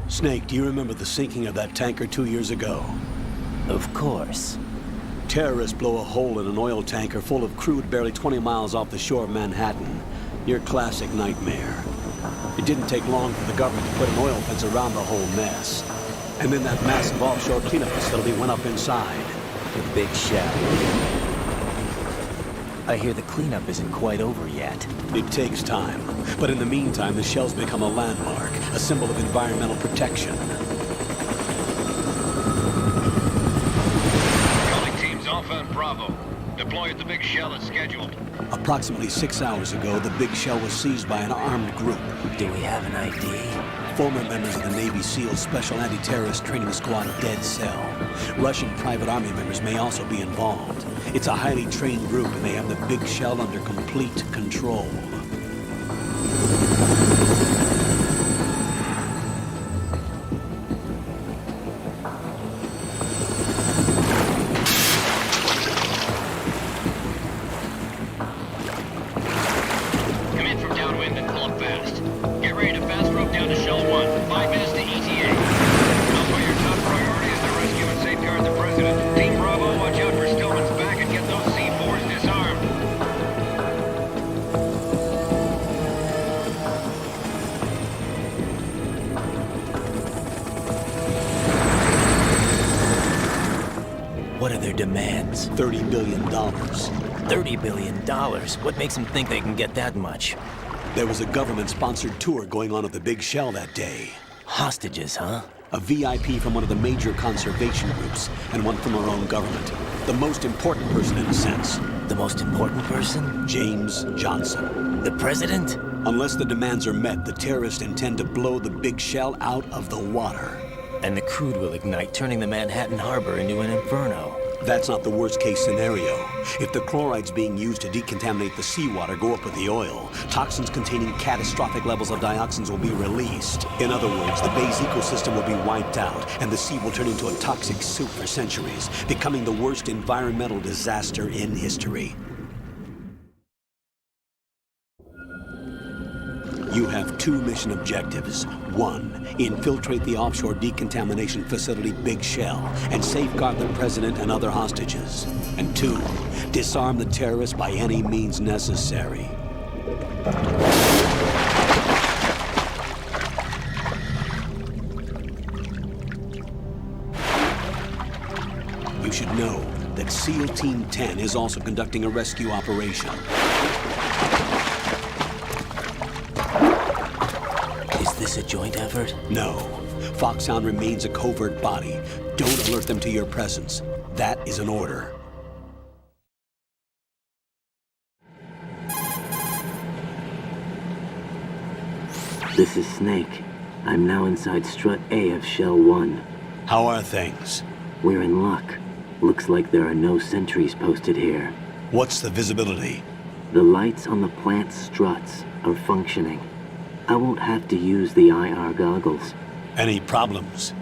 Snake, do you remember the sinking of that tanker 2 years ago? Of course. Terrorists blow a hole in an oil tanker full of crude barely 20 miles off the shore of Manhattan. Your classic nightmare. It didn't take long for the government to put an oil fence around the whole mess. And then that massive offshore cleanup facility went up inside. The big shell. I hear the cleanup isn't quite over yet. It takes time. But in the meantime, the shell's become a landmark, a symbol of environmental protection. Calling teams Alpha and Bravo. Deploy at the big shell as scheduled. Approximately 6 hours ago, the big shell was seized by an armed group. Do we have an ID? Former members of the Navy SEAL Special Anti-Terrorist Training Squad Dead Cell. Russian private army members may also be involved. It's a highly trained group and they have the big shell under complete control. Come in from downwind and pull up fast. Get ready to fast rope down to Shell 1. 5 minutes to ETA. Also, your top priority is to rescue and safeguard the President. Team Bravo, watch out for Stillman's back and get those C4s disarmed. What are their demands? $30 billion. $30 billion? What makes them think they can get that much? There was a government-sponsored tour going on at the big shell that day. Hostages, huh? A VIP from one of the major conservation groups, and one from our own government. The most important person in a sense. The most important person? James Johnson. The president? Unless the demands are met, the terrorists intend to blow the big shell out of the water. And the crude will ignite, turning the Manhattan Harbor into an inferno. That's not the worst-case scenario. If the chlorides being used to decontaminate the seawater go up with the oil, toxins containing catastrophic levels of dioxins will be released. In other words, the bay's ecosystem will be wiped out, and the sea will turn into a toxic soup for centuries, becoming the worst environmental disaster in history. You have 2 mission objectives. 1, infiltrate the offshore decontamination facility Big Shell and safeguard the president and other hostages. And 2, disarm the terrorists by any means necessary. You should know that SEAL Team 10 is also conducting a rescue operation. Is this a joint effort? No. Foxhound remains a covert body. Don't alert them to your presence. That is an order. This is Snake. I'm now inside Strut A of Shell 1. How are things? We're in luck. Looks like there are no sentries posted here. What's the visibility? The lights on the plant struts are functioning. I won't have to use the IR goggles. Any problems?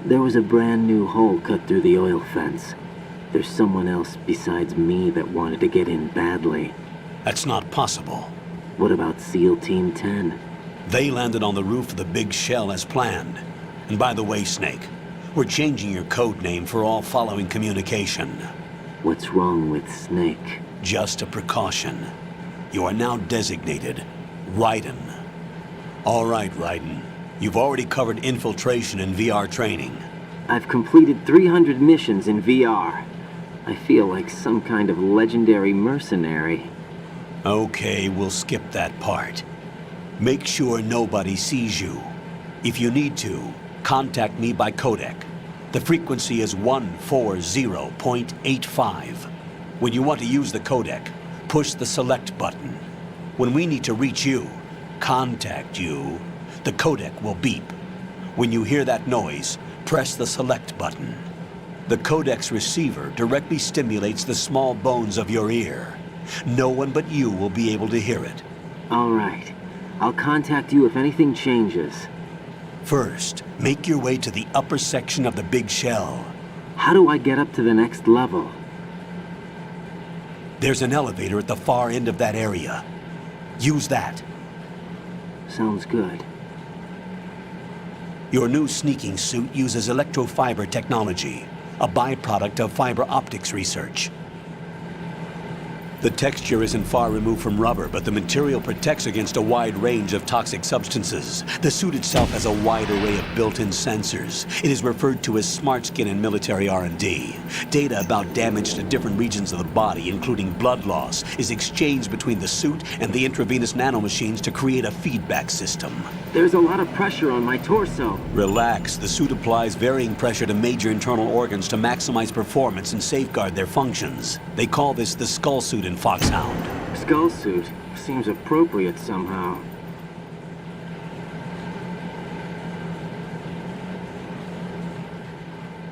There was a brand new hole cut through the oil fence. There's someone else besides me that wanted to get in badly. That's not possible. What about SEAL Team 10? They landed on the roof of the Big Shell as planned. And by the way, Snake, we're changing your code name for all following communication. What's wrong with Snake? Just a precaution. You are now designated Raiden. All right, Raiden. You've already covered infiltration and VR training. I've completed 300 missions in VR. I feel like some kind of legendary mercenary. Okay, we'll skip that part. Make sure nobody sees you. If you need to, contact me by codec. The frequency is 140.85. When you want to use the codec, push the select button. When we need to reach you, contact you, the codec will beep. When you hear that noise, press the select button. The codec's receiver directly stimulates the small bones of your ear. No one but you will be able to hear it. All right. I'll contact you if anything changes. First, make your way to the upper section of the Big Shell. How do I get up to the next level? There's an elevator at the far end of that area. Use that. Sounds good. Your new sneaking suit uses electrofiber technology, a byproduct of fiber optics research. The texture isn't far removed from rubber, but the material protects against a wide range of toxic substances. The suit itself has a wide array of built-in sensors. It is referred to as smart skin in military R&D. Data about damage to different regions of the body, including blood loss, is exchanged between the suit and the intravenous nanomachines to create a feedback system. There's a lot of pressure on my torso. Relax. The suit applies varying pressure to major internal organs to maximize performance and safeguard their functions. They call this the skull suit in Foxhound. Skull suit seems appropriate somehow.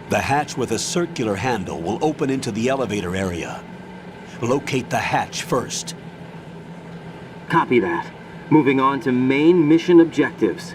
The hatch with a circular handle will open into the elevator area. Locate the hatch first. Copy that. Moving on to main mission objectives.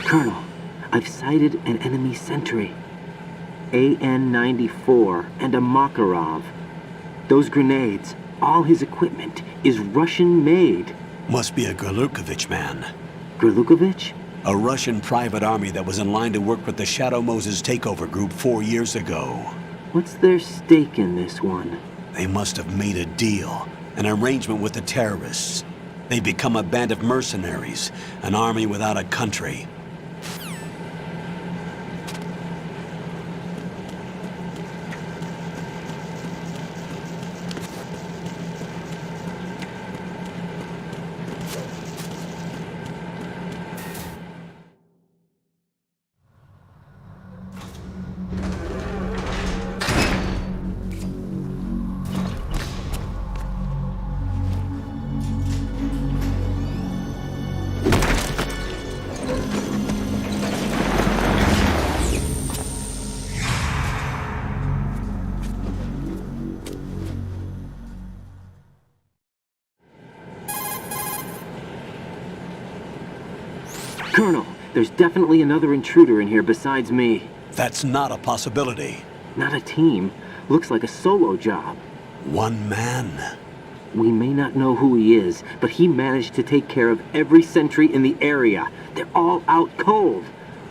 Colonel, I've sighted an enemy sentry. AN-94 and a Makarov. Those grenades, all his equipment, is Russian-made. Must be a Gorlukovich man. Gorlukovich? A Russian private army that was in line to work with the Shadow Moses takeover group 4 years ago. What's their stake in this one? They must have made a deal, an arrangement with the terrorists. They become a band of mercenaries, an army without a country. Colonel, there's definitely another intruder in here besides me. That's not a possibility. Not a team. Looks like a solo job. One man. We may not know who he is, but he managed to take care of every sentry in the area. They're all out cold.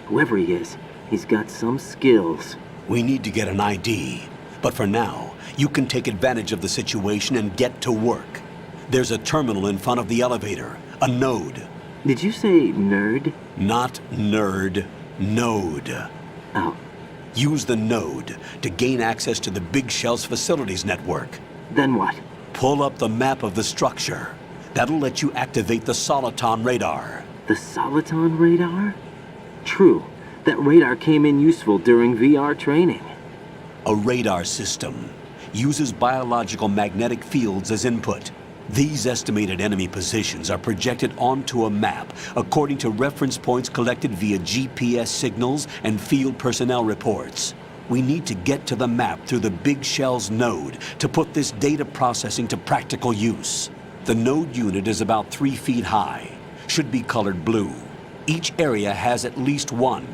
Whoever he is, he's got some skills. We need to get an ID. But for now, you can take advantage of the situation and get to work. There's a terminal in front of the elevator. A node. Did you say nerd? Not nerd. Node. Oh. Use the node to gain access to the Big Shell's facilities network. Then what? Pull up the map of the structure. That'll let you activate the Soliton radar. The Soliton radar? True. That radar came in useful during VR training. A radar system uses biological magnetic fields as input. These estimated enemy positions are projected onto a map according to reference points collected via GPS signals and field personnel reports. We need to get to the map through the Big Shell's node to put this data processing to practical use. The node unit is about 3 feet high, should be colored blue. Each area has at least one.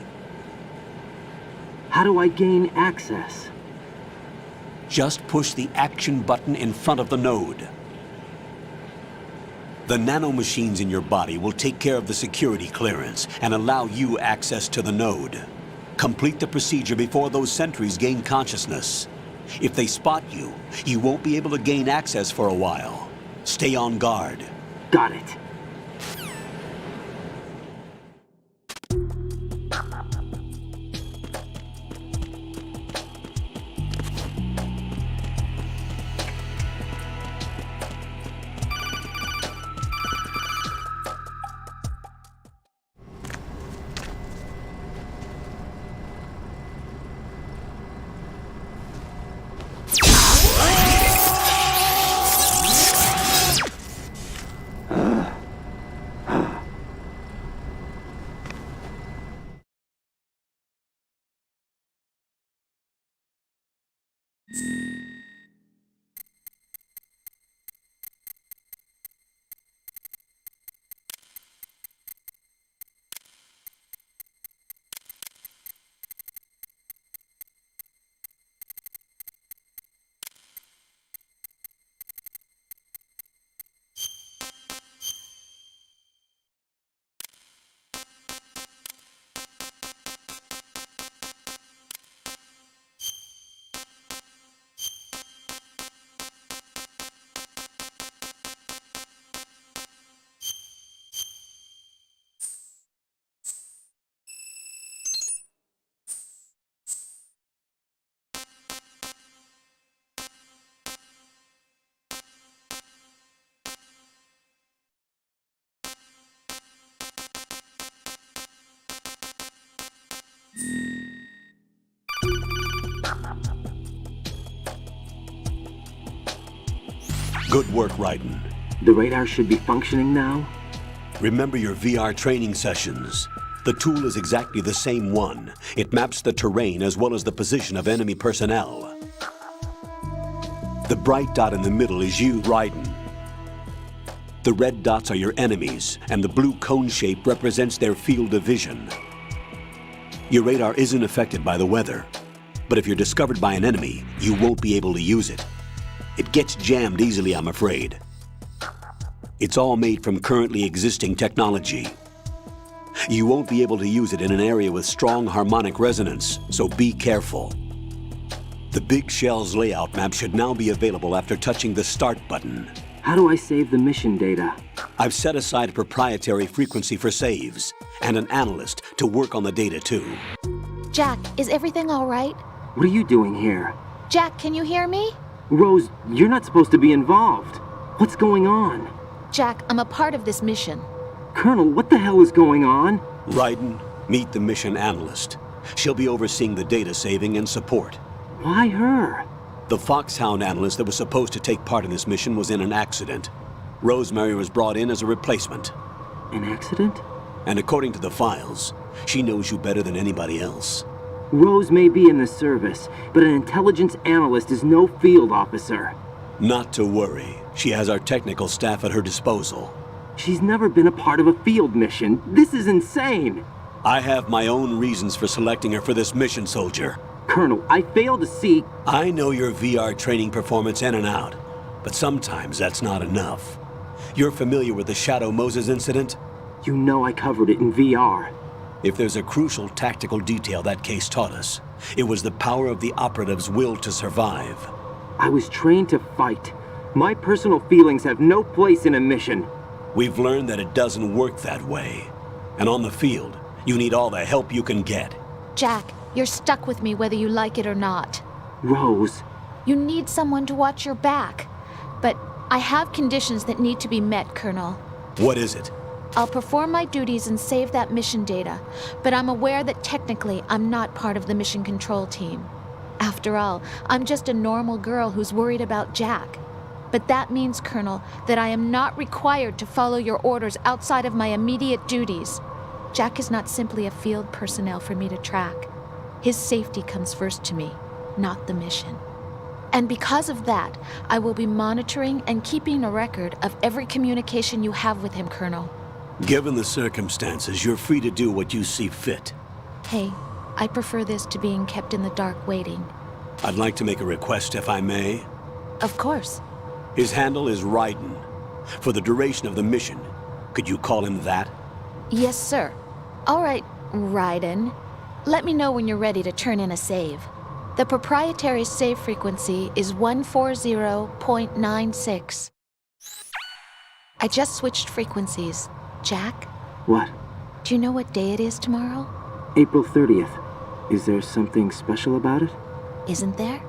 How do I gain access? Just push the action button in front of the node. The nanomachines in your body will take care of the security clearance and allow you access to the node. Complete the procedure before those sentries gain consciousness. If they spot you, you won't be able to gain access for a while. Stay on guard. Got it. Good work, Raiden. The radar should be functioning now? Remember your VR training sessions. The tool is exactly the same one. It maps the terrain as well as the position of enemy personnel. The bright dot in the middle is you, Raiden. The red dots are your enemies, and the blue cone shape represents their field of vision. Your radar isn't affected by the weather, but if you're discovered by an enemy, you won't be able to use it. It gets jammed easily, I'm afraid. It's all made from currently existing technology. You won't be able to use it in an area with strong harmonic resonance, so be careful. The Big Shell's layout map should now be available after touching the Start button. How do I save the mission data? I've set aside a proprietary frequency for saves, and an analyst to work on the data too. Jack, is everything all right? What are you doing here? Jack, can you hear me? Rose, you're not supposed to be involved. What's going on? Jack, I'm a part of this mission. Colonel, what the hell is going on? Raiden, meet the mission analyst. She'll be overseeing the data saving and support. Why her? The Foxhound analyst that was supposed to take part in this mission was in an accident. Rosemary was brought in as a replacement. An accident? And according to the files, she knows you better than anybody else. Rose may be in the service, but an intelligence analyst is no field officer. Not to worry. She has our technical staff at her disposal. She's never been a part of a field mission. This is insane. I have my own reasons for selecting her for this mission, soldier. Colonel, I fail to see... I know your VR training performance in and out, but sometimes that's not enough. You're familiar with the Shadow Moses incident? You know I covered it in VR. If there's a crucial tactical detail that case taught us, it was the power of the operative's will to survive. I was trained to fight. My personal feelings have no place in a mission. We've learned that it doesn't work that way. And on the field, you need all the help you can get. Jack, you're stuck with me whether you like it or not. Rose. You need someone to watch your back. But I have conditions that need to be met, Colonel. What is it? I'll perform my duties and save that mission data, but I'm aware that technically I'm not part of the mission control team. After all, I'm just a normal girl who's worried about Jack. But that means, Colonel, that I am not required to follow your orders outside of my immediate duties. Jack is not simply a field personnel for me to track. His safety comes first to me, not the mission. And because of that, I will be monitoring and keeping a record of every communication you have with him, Colonel. Given the circumstances, you're free to do what you see fit. Hey, I prefer this to being kept in the dark waiting. I'd like to make a request, if I may. Of course. His handle is Raiden. For the duration of the mission, could you call him that? Yes, sir. All right, Raiden. Let me know when you're ready to turn in a save. The proprietary save frequency is 140.96. I just switched frequencies. Jack, What? do you know what day it is tomorrow? April 30th. Is there something special about it? Isn't there?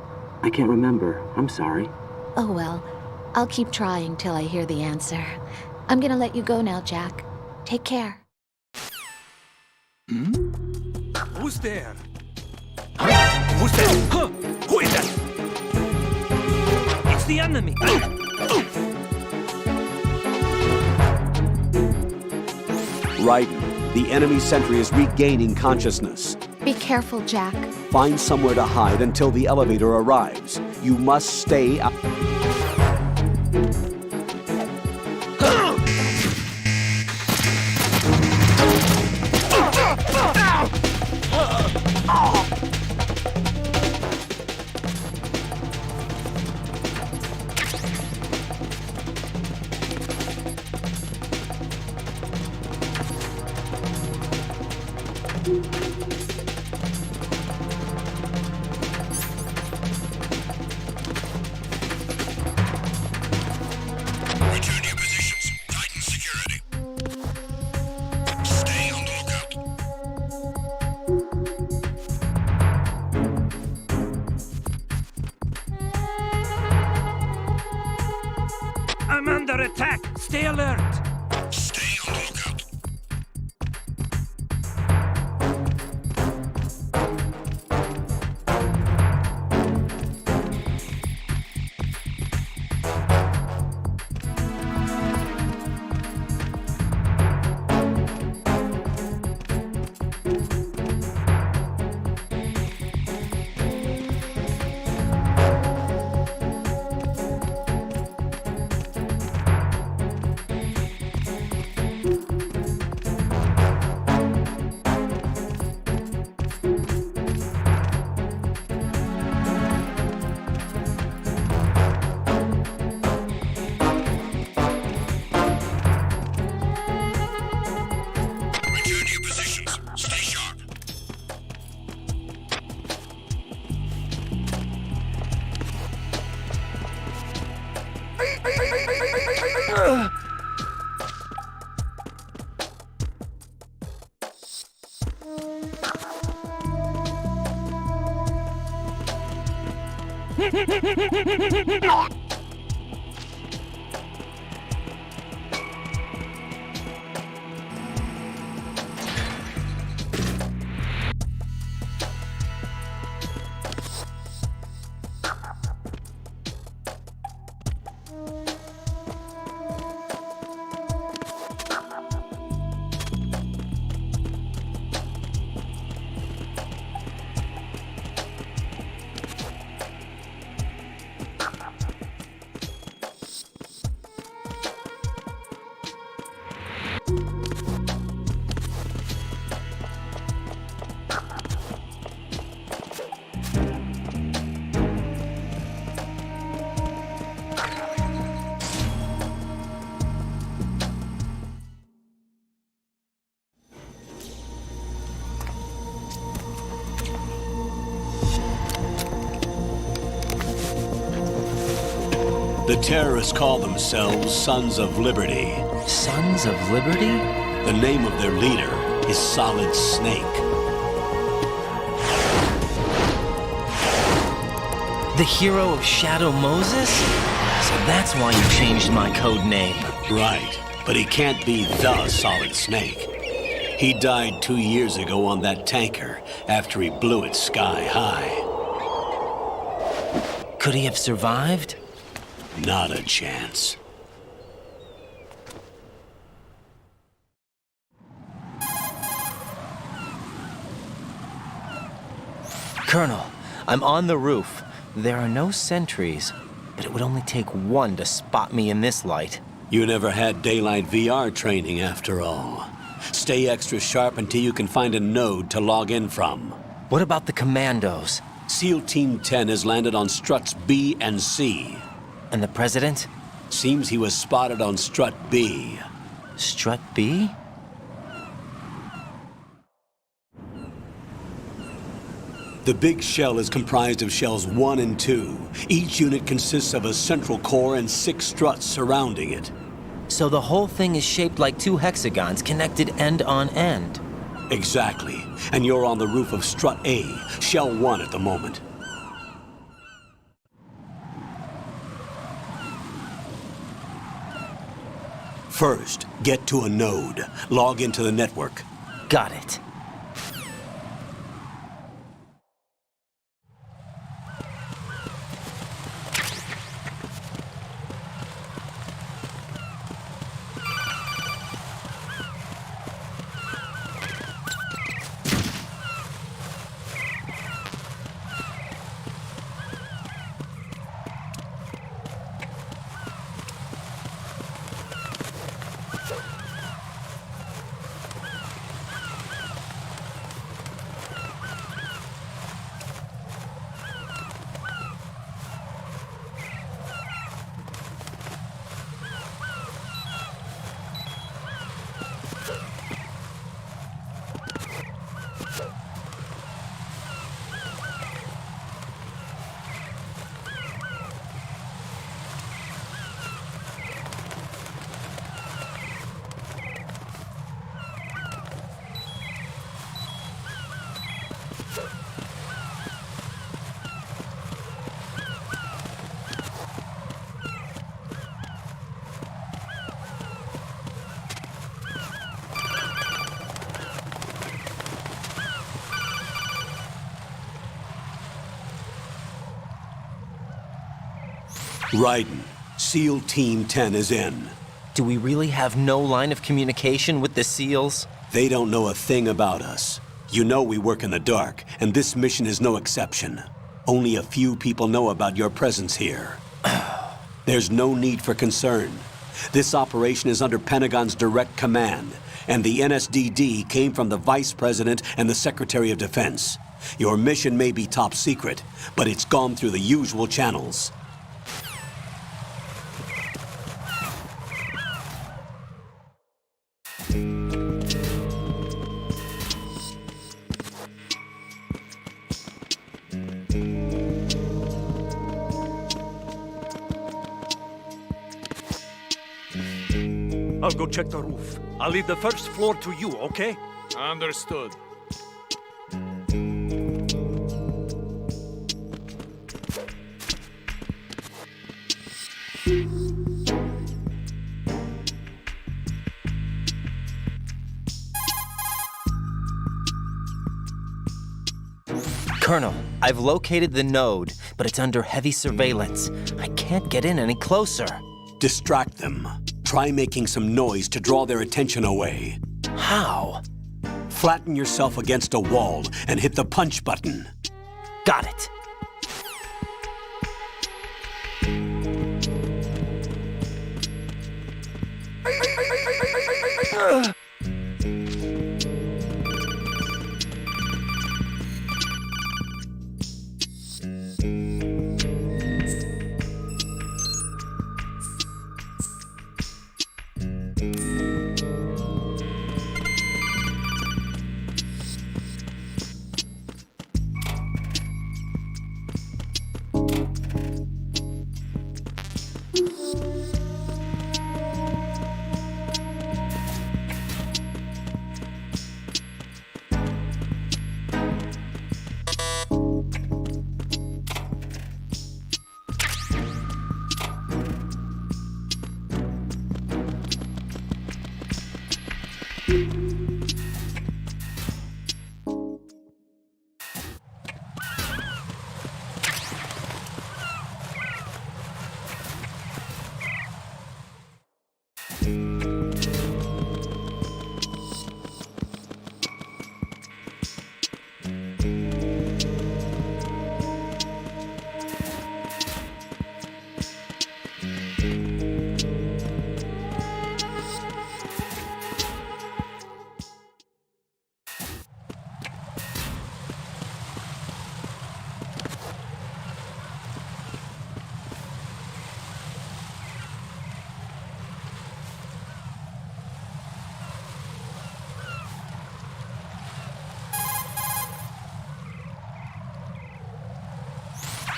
I can't remember. I'm sorry. Oh well, I'll keep trying till I hear the answer. I'm gonna let you go now, Jack. Take care. Who's there? Who's there? Huh? Who is that? It's the enemy. Raiden, the enemy sentry is regaining consciousness. Be careful, Jack. Find somewhere to hide until the elevator arrives. You must stay out. Return to your positions. Tighten security. Stay on the lookout. I'm under attack. Stay alert. Stay on the lookout. Return to your positions. Stay sharp. The terrorists call themselves Sons of Liberty. Sons of Liberty? The name of their leader is Solid Snake. The hero of Shadow Moses? So that's why you changed my code name. Right, but he can't be the Solid Snake. He died 2 years ago on that tanker after he blew it sky high. Could he have survived? Not a chance. Colonel, I'm on the roof. There are no sentries, but it would only take one to spot me in this light. You never had daylight VR training after all. Stay extra sharp until you can find a node to log in from. What about the commandos? SEAL Team 10 has landed on struts B and C. And the president? Seems he was spotted on strut B. Strut B? The big shell is comprised of shells 1 and 2. Each unit consists of a central core and 6 struts surrounding it. So the whole thing is shaped like 2 hexagons connected end on end. Exactly. And you're on the roof of strut A, shell 1 at the moment. First, get to a node. Log into the network. Got it. Raiden, SEAL Team 10 is in. Do we really have no line of communication with the SEALs? They don't know a thing about us. You know we work in the dark, and this mission is no exception. Only a few people know about your presence here. There's no need for concern. This operation is under Pentagon's direct command, and the NSDD came from the Vice President and the Secretary of Defense. Your mission may be top secret, but it's gone through the usual channels. I'll go check the roof. I'll leave the first floor to you, okay? Understood. Colonel, I've located the node, but it's under heavy surveillance. I can't get in any closer. Distract them. Try making some noise to draw their attention away. How? Flatten yourself against a wall and hit the punch button. Got it.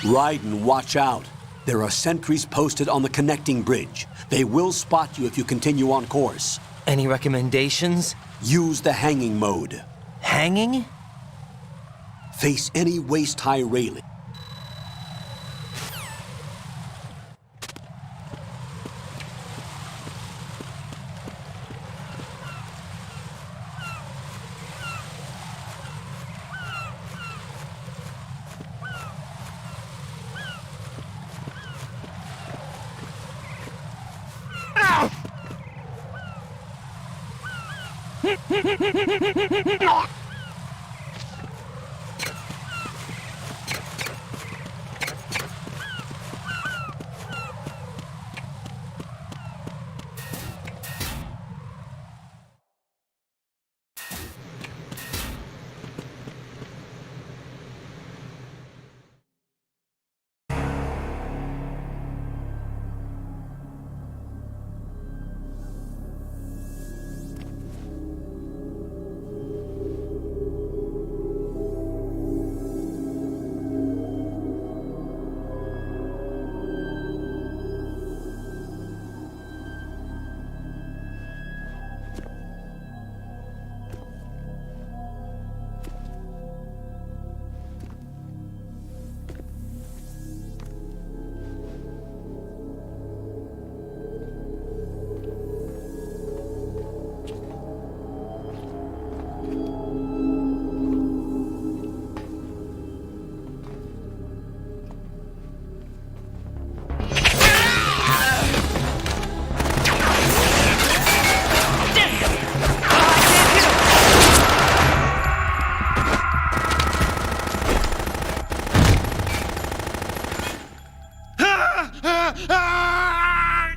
Raiden, watch out. There are sentries posted on the connecting bridge. They will spot you if you continue on course. Any recommendations? Use the hanging mode. Hanging? Face any waist-high railing.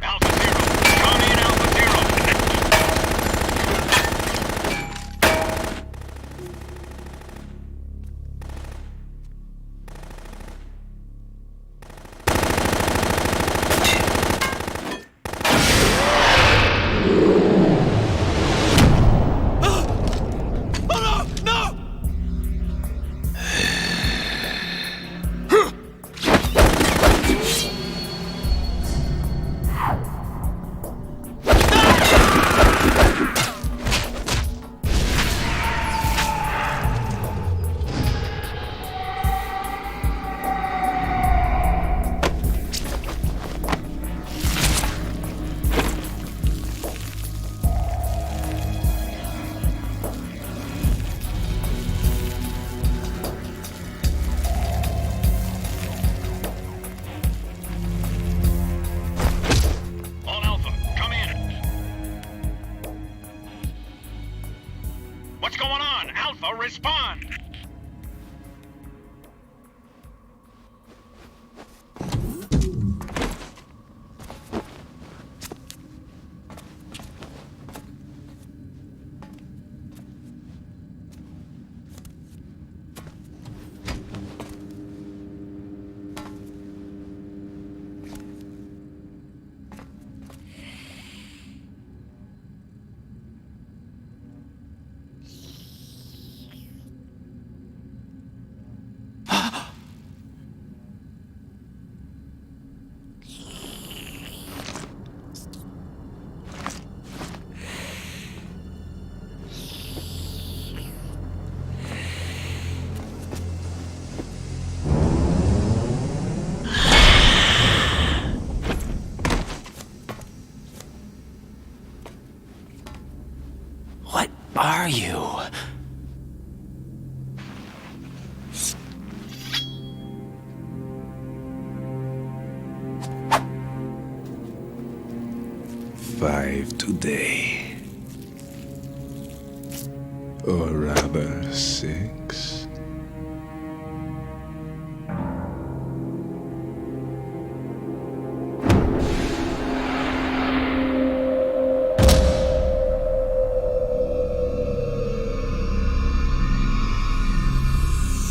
Alpha Zero. Come in, Alpha Zero. Oh no! No! All Alpha, come in. What's going on? Alpha, respond! What are you? Five today. Or rather, 6.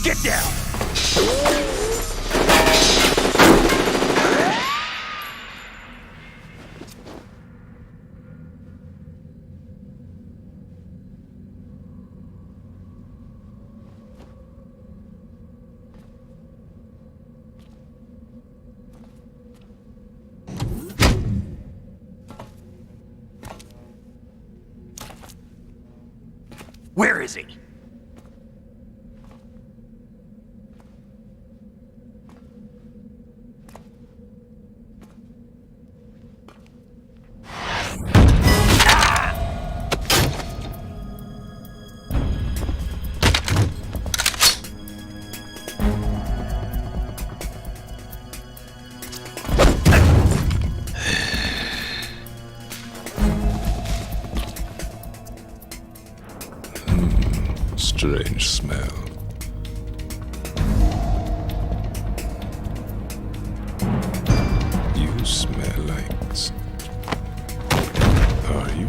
Get down! Where is he? Strange smell. You smell like... Are you?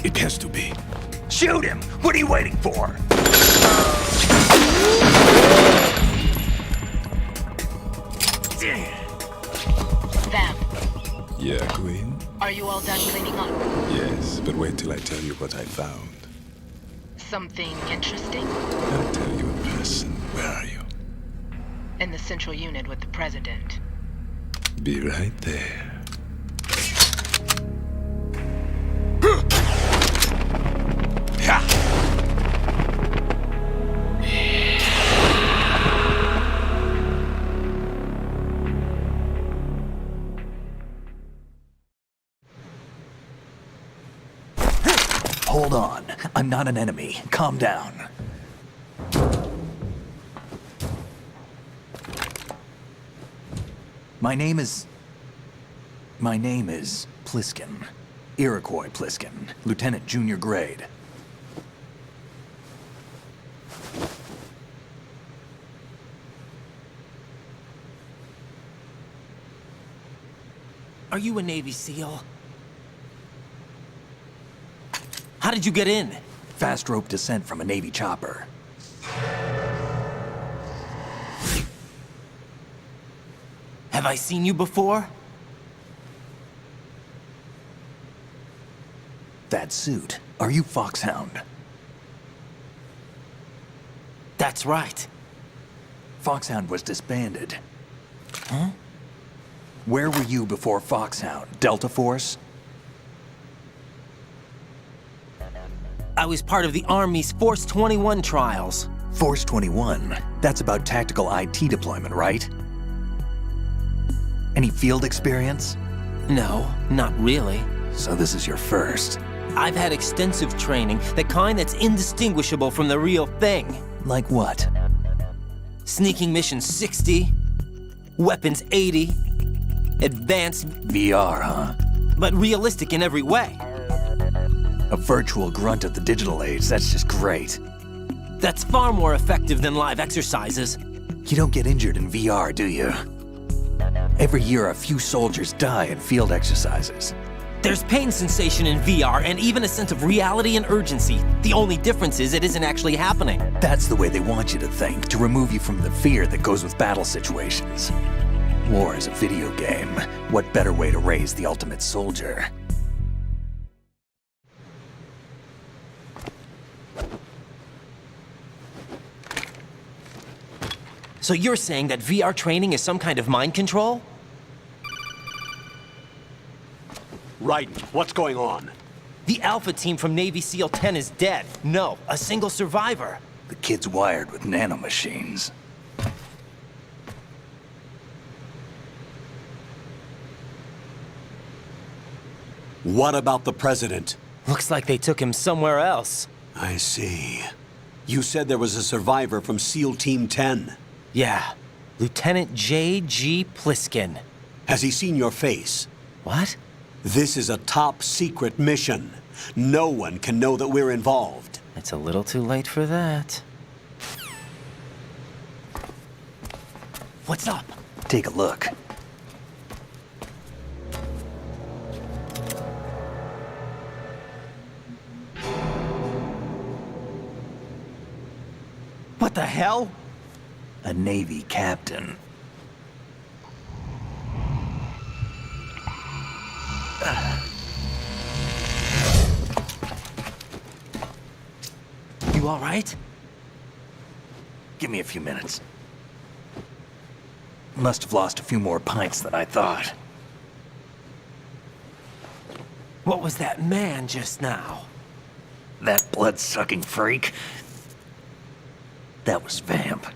It has to be. Shoot him! What are you waiting for? Vamp, Yeah, Queen? are you all done cleaning up? Yes, but wait till I tell you what I found. Something interesting? I'll tell you in person. Where are you? In the central unit with the president. Be right there. Hold on. I'm not an enemy. Calm down. My name is Pliskin. Iroquois Pliskin. Lieutenant Junior Grade. Are you a Navy SEAL? How did you get in? Fast rope descent from a Navy chopper. Have I seen you before? That suit. Are you Foxhound? That's right. Foxhound was disbanded. Huh? Where were you before Foxhound? Delta Force? I was part of the Army's Force 21 trials. Force 21? That's about tactical IT deployment, right? Any field experience? No, not really. So this is your first. I've had extensive training, the kind that's indistinguishable from the real thing. Like what? Sneaking mission 60, weapons 80, advanced, VR, huh? but realistic in every way. A virtual grunt of the digital age, that's just great. That's far more effective than live exercises. You don't get injured in VR, do you? Every year, a few soldiers die in field exercises. There's pain sensation in VR and even a sense of reality and urgency. The only difference is it isn't actually happening. That's the way they want you to think, to remove you from the fear that goes with battle situations. War is a video game. What better way to raise the ultimate soldier? So you're saying that VR training is some kind of mind control? Raiden, what's going on? The Alpha team from Navy SEAL 10 is dead. No, a single survivor. The kid's wired with nanomachines. What about the president? Looks like they took him somewhere else. I see. You said there was a survivor from SEAL Team 10. Yeah, Lieutenant J.G. Pliskin. Has he seen your face? What? This is a top secret mission. No one can know that we're involved. It's a little too late for that. What's up? Take a look. What the hell? A Navy captain. You all right? Give me a few minutes. Must have lost a few more pints than I thought. What was that man just now? That blood-sucking freak. That was Vamp.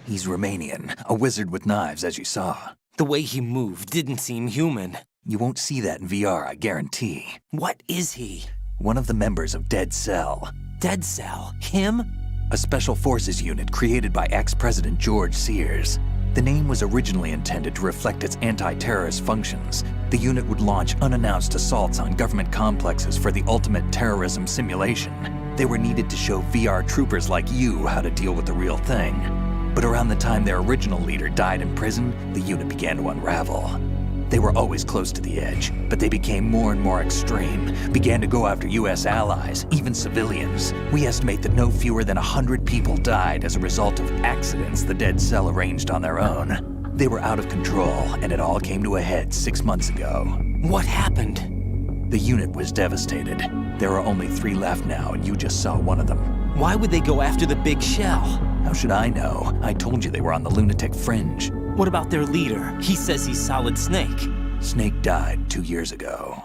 He's Romanian, a wizard with knives, as you saw. The way he moved didn't seem human. You won't see that in VR, I guarantee. What is he? One of the members of Dead Cell. Dead Cell? Him? A special forces unit created by ex-President George Sears. The name was originally intended to reflect its anti-terrorist functions. The unit would launch unannounced assaults on government complexes for the ultimate terrorism simulation. They were needed to show VR troopers like you how to deal with the real thing. But around the time their original leader died in prison, the unit began to unravel. They were always close to the edge, but they became more and more extreme, began to go after US allies, even civilians. We estimate that no fewer than 100 people died as a result of accidents the Dead Cell arranged on their own. They were out of control, and it all came to a head 6 months ago. What happened? The unit was devastated. There are only 3 left now, and you just saw one of them. Why would they go after the big shell? How should I know? I told you they were on the lunatic fringe. What about their leader? He says he's Solid Snake. Snake died 2 years ago.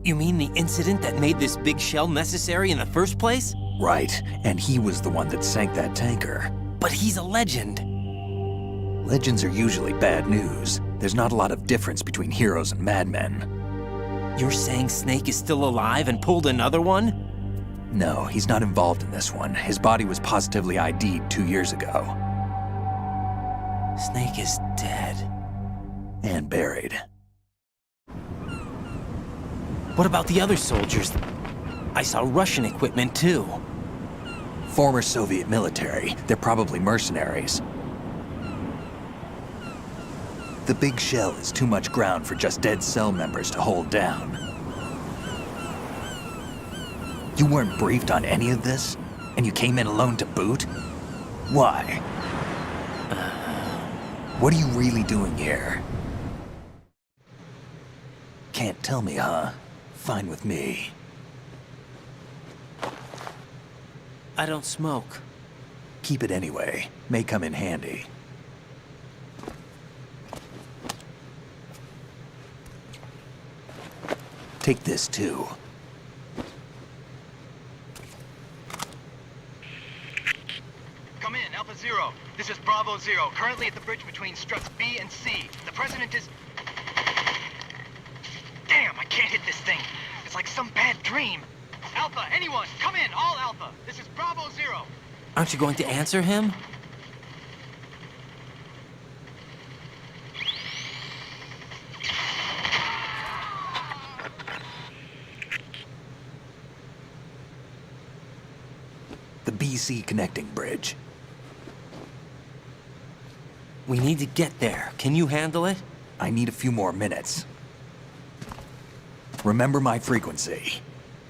You mean the incident that made this big shell necessary in the first place? Right, and he was the one that sank that tanker. But he's a legend. Legends are usually bad news. There's not a lot of difference between heroes and madmen. You're saying Snake is still alive and pulled another one? No, he's not involved in this one. His body was positively ID'd 2 years ago. Snake is dead. And buried. What about the other soldiers? I saw Russian equipment too. Former Soviet military. They're probably mercenaries. The big shell is too much ground for just Dead Cell members to hold down. You weren't briefed on any of this? And you came in alone to boot? Why? What are you really doing here? Can't tell me, huh? Fine with me. I don't smoke. Keep it anyway. May come in handy. Take this too. Come in, Alpha Zero. This is Bravo Zero, currently at the bridge between struts B and C. The President is... Damn, I can't hit this thing. It's like some bad dream. Alpha, anyone, come in, all Alpha. This is Bravo Zero. Aren't you going to answer him? The BC connecting bridge. We need to get there. Can you handle it? I need a few more minutes. Remember my frequency.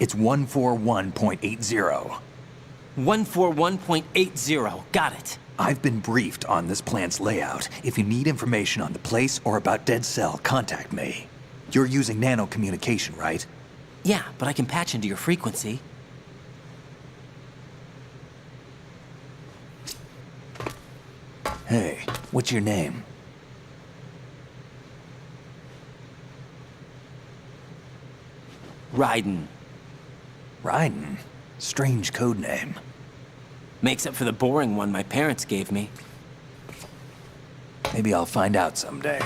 It's 141.80. 141.80. Got it. I've been briefed on this plant's layout. If you need information on the place or about Dead Cell, contact me. You're using nano communication, right? Yeah, but I can patch into your frequency. Hey, what's your name? Raiden. Raiden? Strange code name. Makes up for the boring one my parents gave me. Maybe I'll find out someday.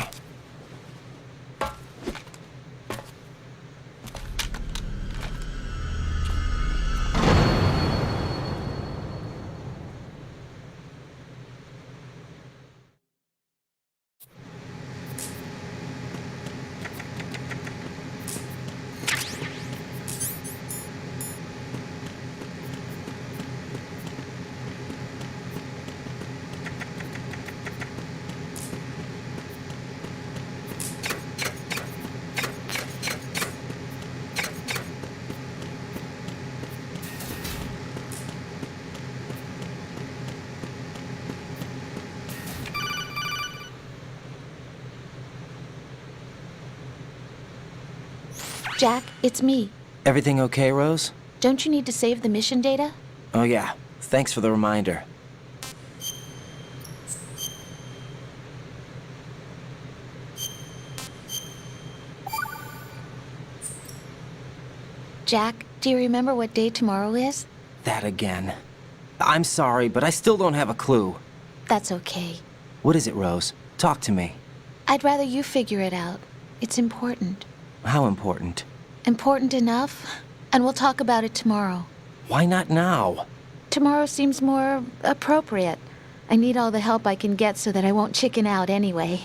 Jack, it's me. Everything okay, Rose? Don't you need to save the mission data? Oh yeah. Thanks for the reminder. Jack, do you remember what day tomorrow is? That again. I'm sorry, but I still don't have a clue. That's okay. What is it, Rose? Talk to me. I'd rather you figure it out. It's important. How important? Important enough? And we'll talk about it tomorrow. Why not now? Tomorrow seems more appropriate. I need all the help I can get so that I won't chicken out anyway.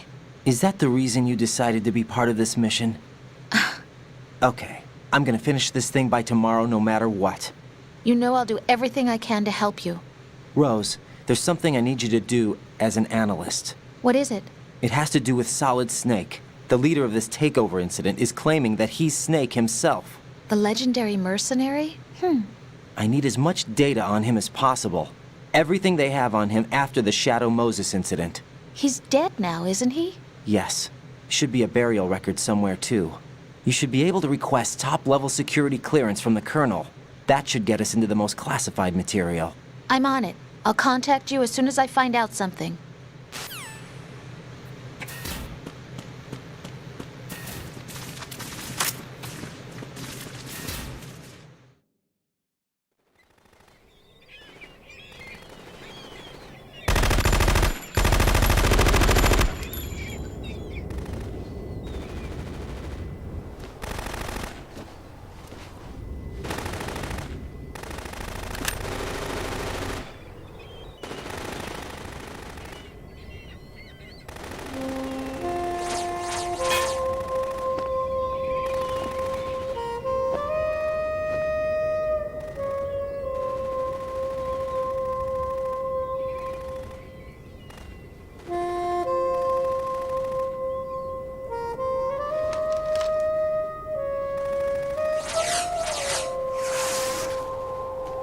Is that the reason you decided to be part of this mission? Okay, I'm gonna finish this thing by tomorrow no matter what. You know I'll do everything I can to help you. Rose, there's something I need you to do as an analyst. What is it? It has to do with Solid Snake. The leader of this takeover incident is claiming that he's Snake himself. The legendary mercenary? I need as much data on him as possible. Everything they have on him after the Shadow Moses incident. He's dead now, isn't he? Yes. Should be a burial record somewhere, too. You should be able to request top-level security clearance from the Colonel. That should get us into the most classified material. I'm on it. I'll contact you as soon as I find out something.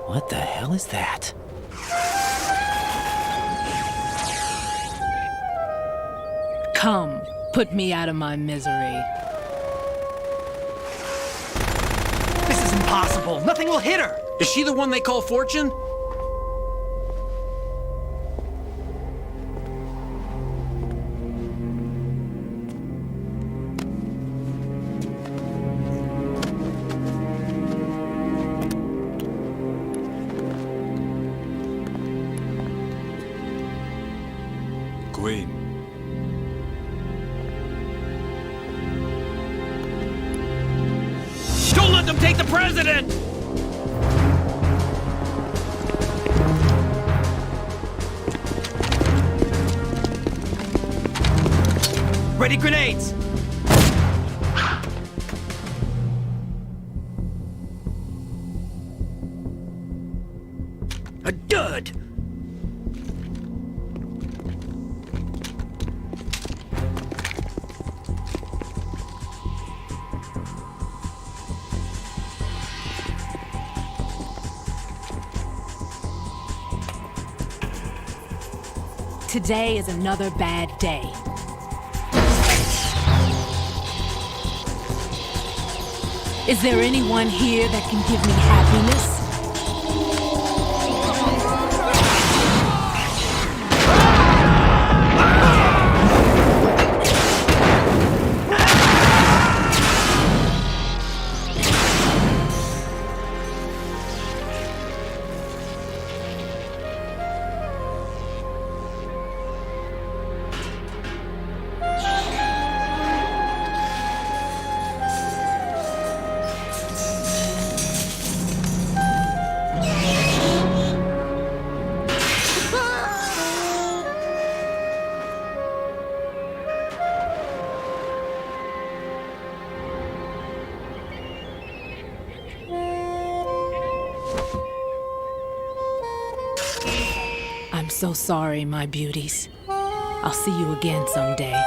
What the hell is that? Come, put me out of my misery. This is impossible. Nothing will hit her. Is she the one they call Fortune? Queen. Don't let them take the president! Ready grenades! A dud! Today is another bad day. Is there anyone here that can give me happiness? I'm so sorry, my beauties. I'll see you again someday.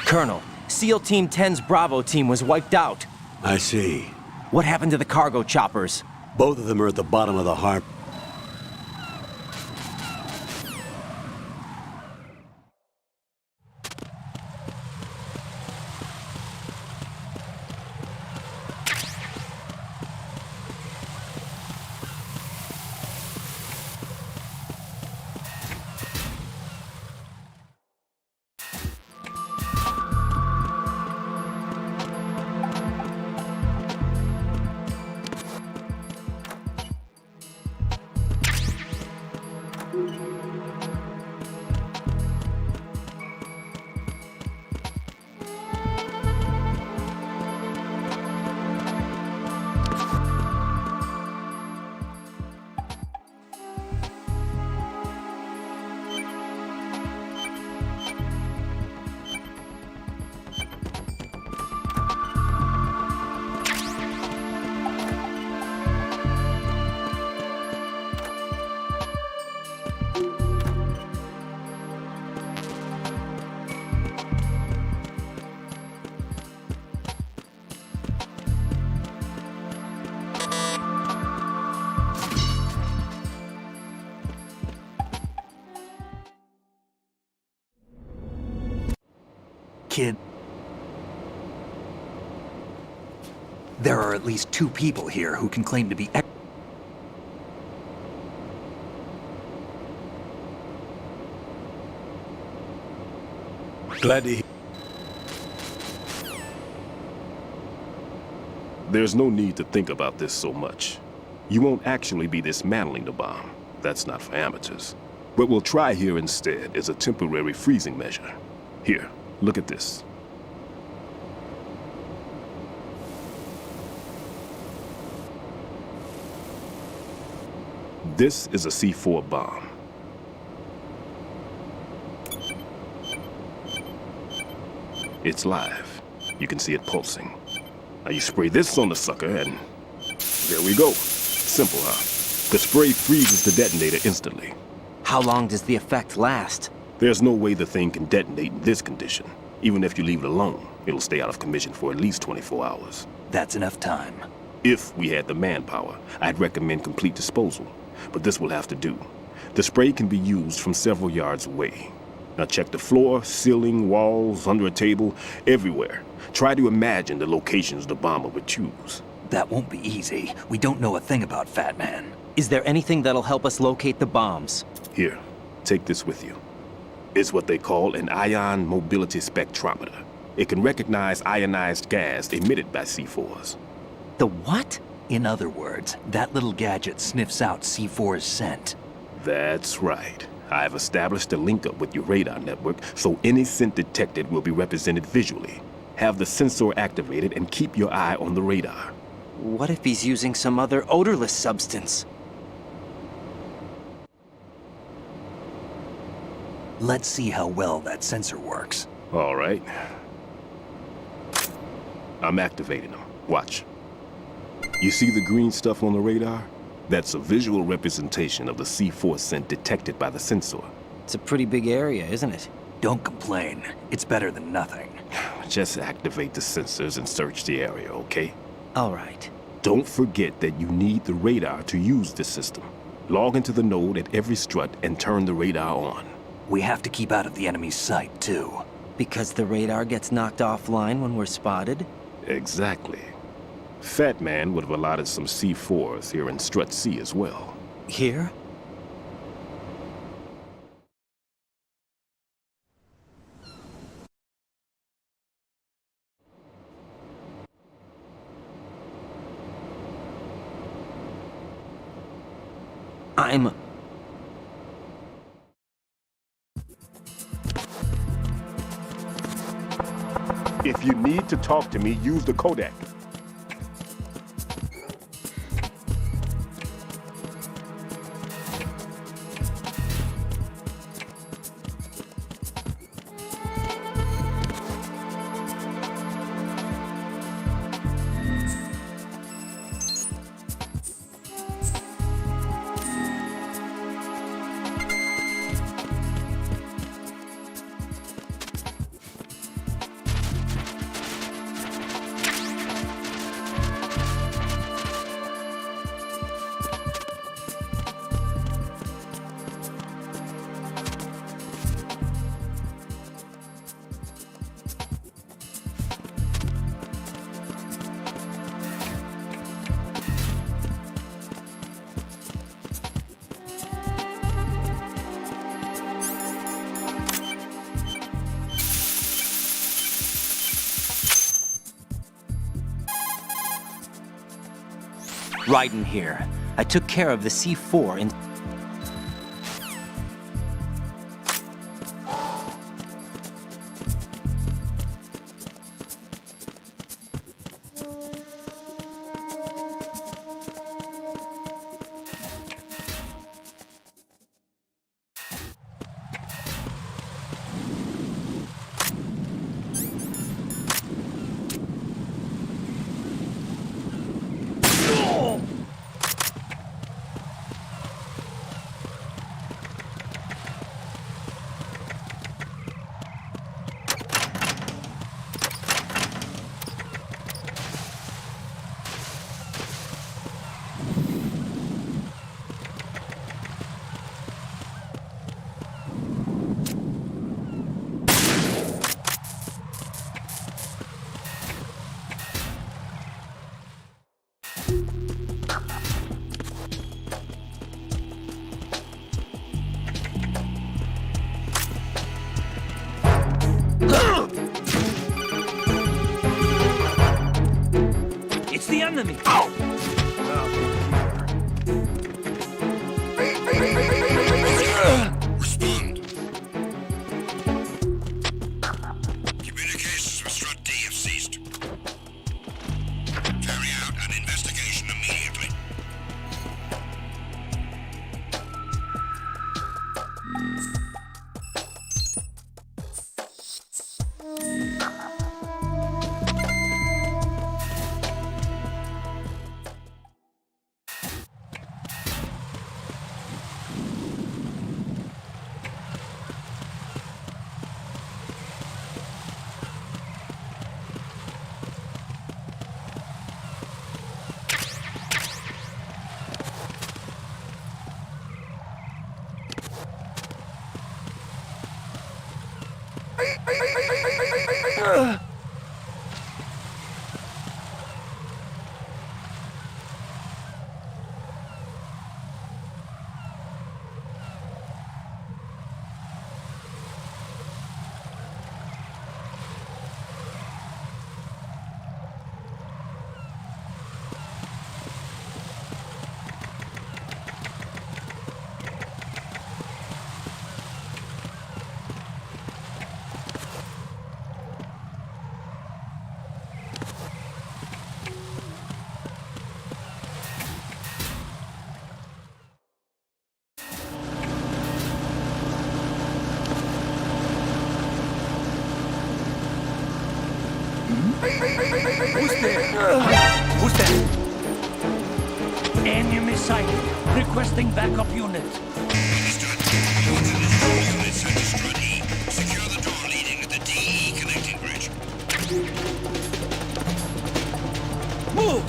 Colonel, SEAL Team 10's Bravo team was wiped out. I see. What happened to the cargo choppers? Both of them are at the bottom of the harbor. kid. There are at least 2 people here who can claim to be Glad to hear. There's no need to think about this so much. You won't actually be dismantling the bomb. That's not for amateurs. What we'll try here instead is a temporary freezing measure. Here, look at this. This is a C4 bomb. It's live. You can see it pulsing. Now you spray this on the sucker and there we go. Simple, huh? The spray freezes the detonator instantly. How long does the effect last? There's no way the thing can detonate in this condition. Even if you leave it alone, it'll stay out of commission for at least 24 hours. That's enough time. If we had the manpower, I'd recommend complete disposal. But this will have to do. The spray can be used from several yards away. Now check the floor, ceiling, walls, under a table, everywhere. Try to imagine the locations the bomber would choose. That won't be easy. We don't know a thing about Fat Man. Is there anything that'll help us locate the bombs? Here, take this with you. It's what they call an ion mobility spectrometer. It can recognize ionized gas emitted by C4s. The what? In other words, that little gadget sniffs out C4's scent. That's right. I've established a link up with your radar network, so any scent detected will be represented visually. Have the sensor activated and keep your eye on the radar. What if he's using some other odorless substance? Let's see how well that sensor works. All right. I'm activating them. Watch. You see the green stuff on the radar? That's a visual representation of the C4 scent detected by the sensor. It's a pretty big area, isn't it? Don't complain. It's better than nothing. Just activate the sensors and search the area, okay? All right. Don't forget that you need the radar to use this system. Log into the node at every strut and turn the radar on. We have to keep out of the enemy's sight, too. Because the radar gets knocked offline when we're spotted? Exactly. Fat Man would have allotted some C4s here in Strut C as well. Here? If you need to talk to me, use the codec. Raiden here. I took care of the C4 in... enemy! Respond. Communications with Strut D have ceased. Carry out an investigation immediately. Who's there? Who's there? Enemy sighted. Requesting backup unit. Understood. All additional units head to Strut E. Secure the door leading to the DE connecting bridge. Move!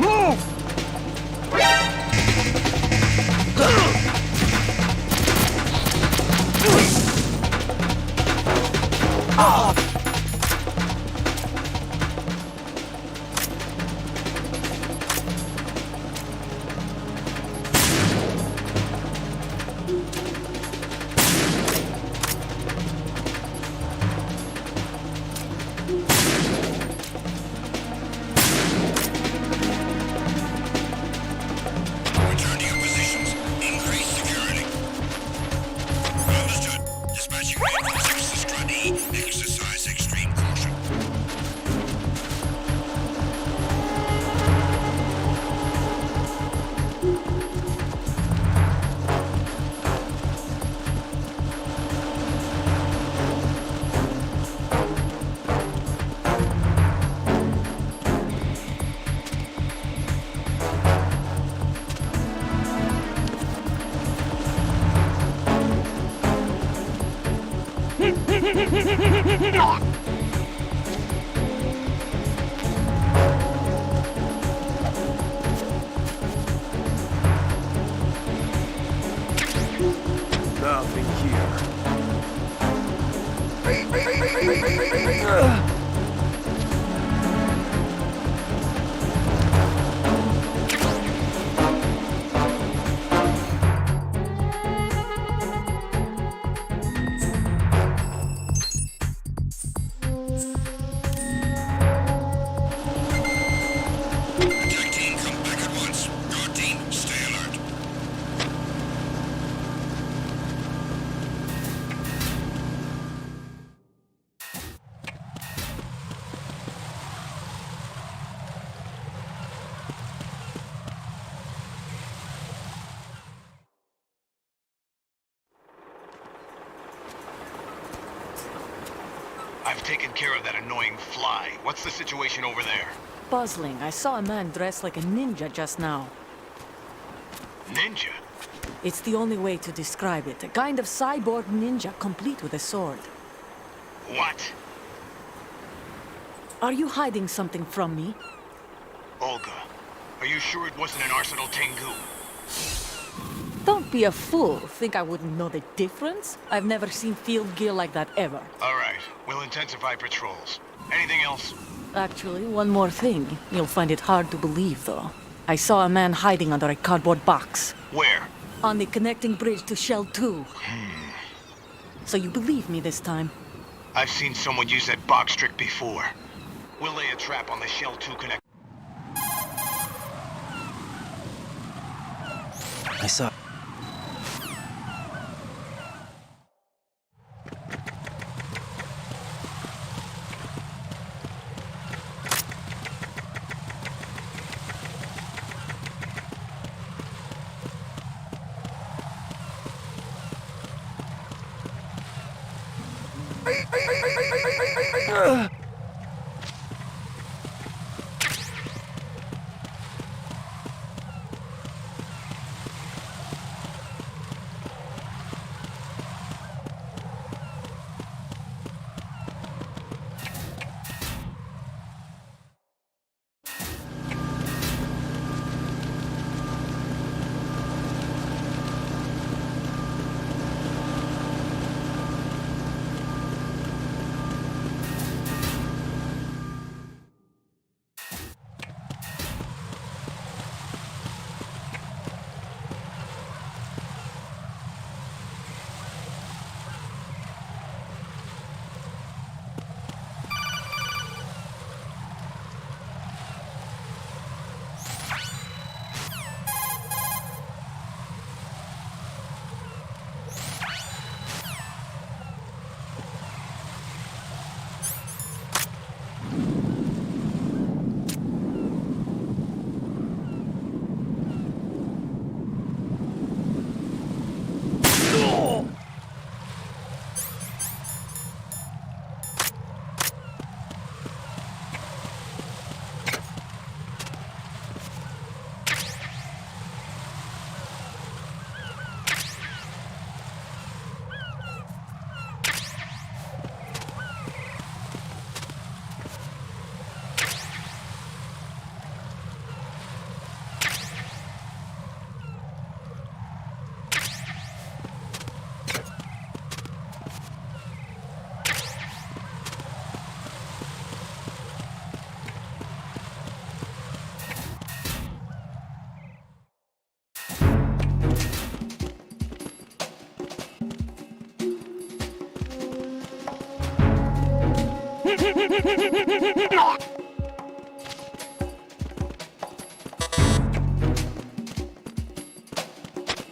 Move! Return to your positions. Increase security. Understood. Dispatching reinforcements to Strut E. Exercise extreme caution. Nothing here. Attack team, come back at once. Guard team, stay alert. I've taken care of that annoying fly. What's the situation over there? Puzzling. I saw a man dressed like a ninja just now. Ninja? It's the only way to describe it. A kind of cyborg ninja, complete with a sword. What? Are you hiding something from me? Olga, are you sure it wasn't an Arsenal Tengu? Don't be a fool. Think I wouldn't know the difference? I've never seen field gear like that ever. All right, we'll intensify patrols. Anything else? Actually, one more thing. You'll find it hard to believe, though. I saw a man hiding under a cardboard box. Where? On the connecting bridge to Shell 2. So you believe me this time? I've seen someone use that box trick before. We'll lay a trap on the Shell 2 connect. I saw...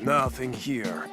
Nothing here.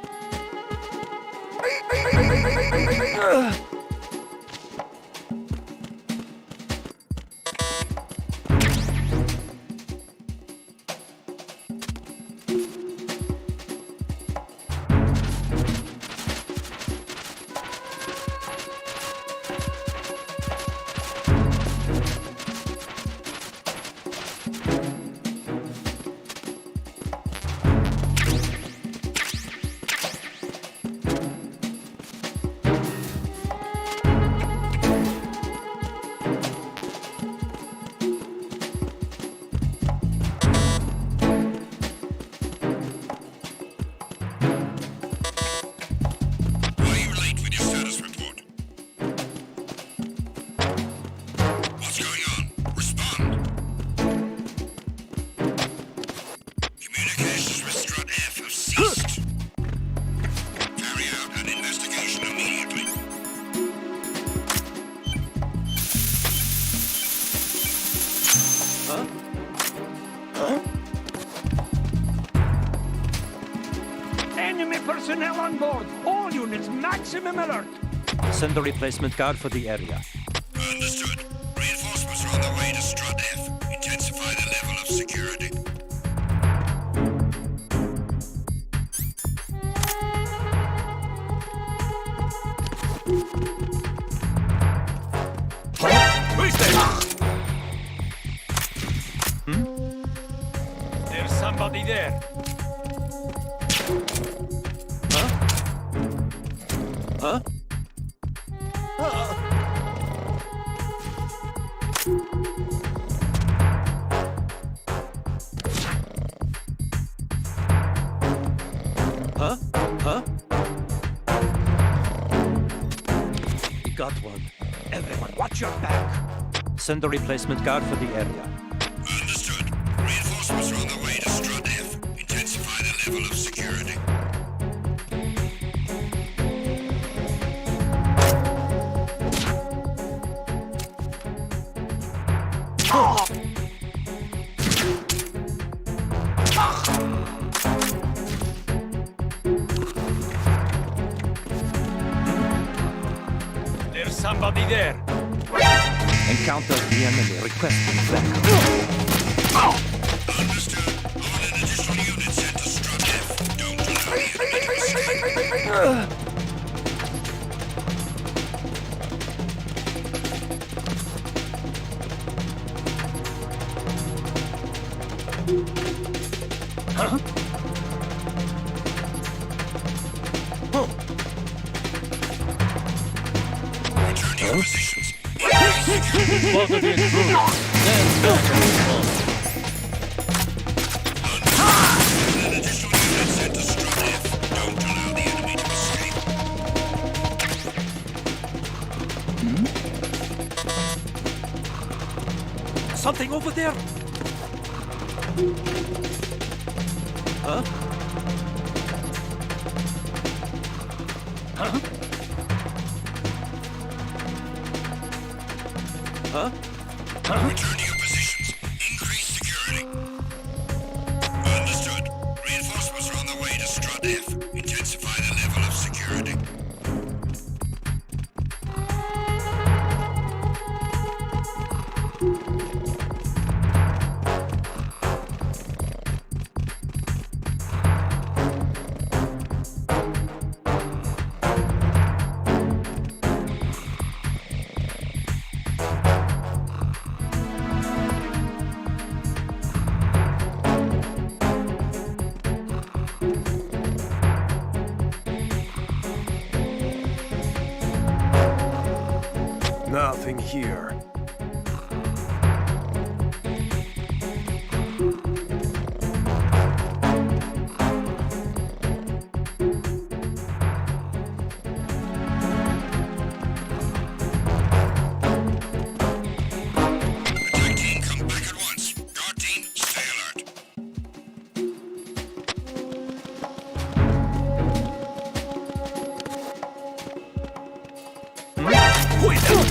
Enemy personnel on board! All units, maximum alert! Send a replacement guard for the area. Understood. Reinforcements are on the way to Strut F. Intensify the level of security. Who's there? There's somebody there. Huh? Huh? Huh? We got one. Everyone, watch your back! Send a replacement guard for the area. Understood. Reinforcements are on the way to Strut F. Intensify the level of security. There's somebody there. Encounter the enemy requesting backup. Understood. All in additional units sent to Strut F. Don't allow the enemy to escape. Huh? Return to your positions. Spotted the intruder. Stand back and respond. An additional unit sent to Strut F. Don't allow the enemy to escape. Something over there. Huh? Huh? Huh? Huh? Return to your positions. Increase security. Understood. Reinforcements are on the way to Strut F. Intensify the level of security. Nothing here. Attack team, come back at once. Guard team, stay alert. Who is that?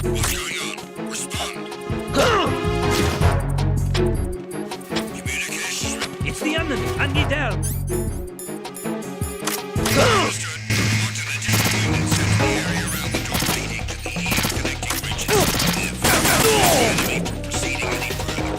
What's going on? Respond. Communications. It's the enemy! And me down! Understood. Marked an additional unit sent to the area around the door leading to the EF connecting bridges. Prevent the enemy from proceeding any further.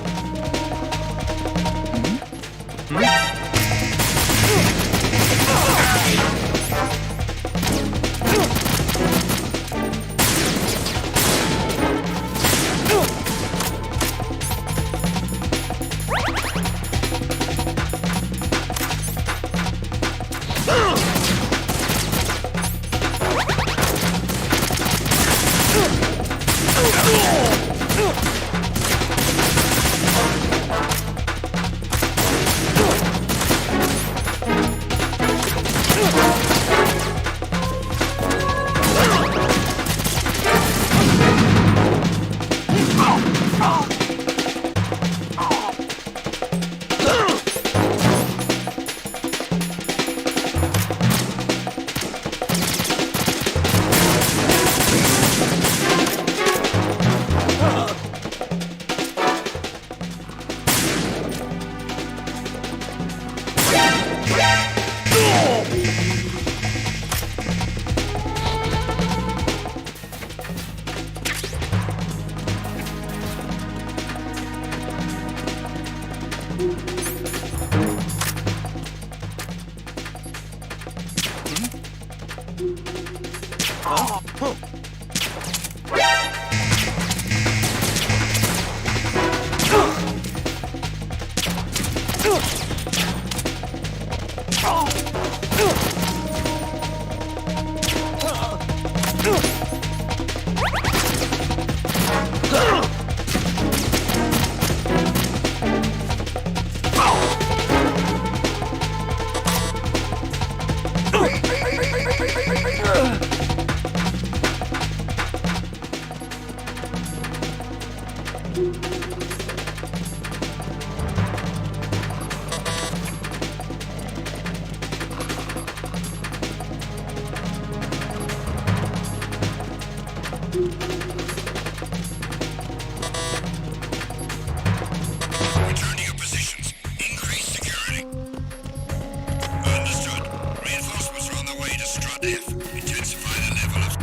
F. Intensify the level of...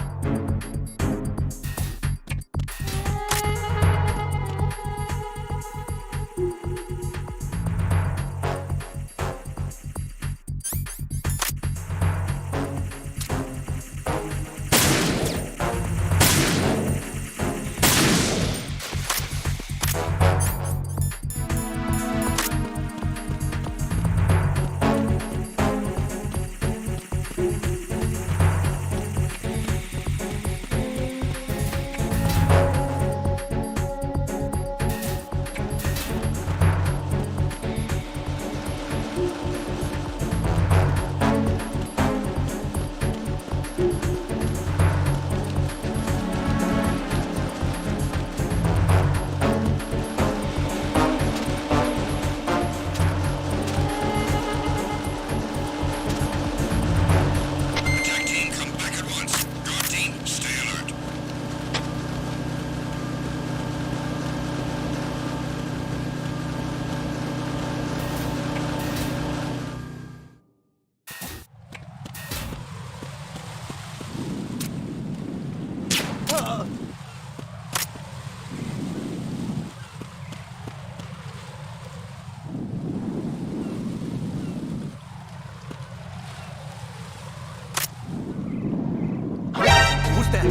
Who's that?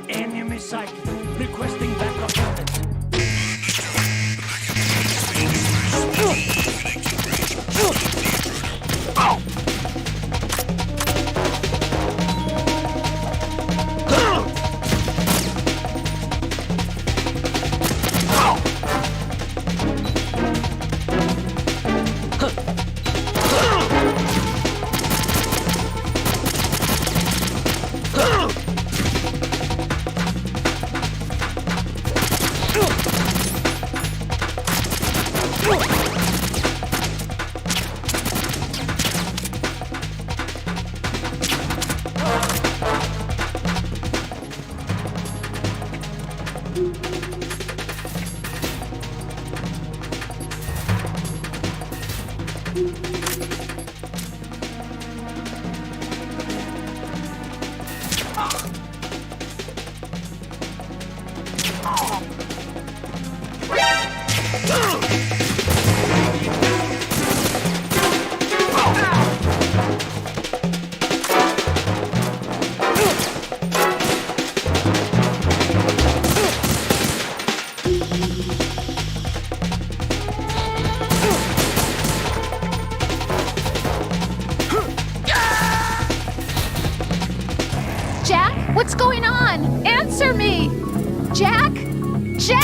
Enemy sighted. Requesting backup units. Jack, what's going on? Answer me! Jack? Jack!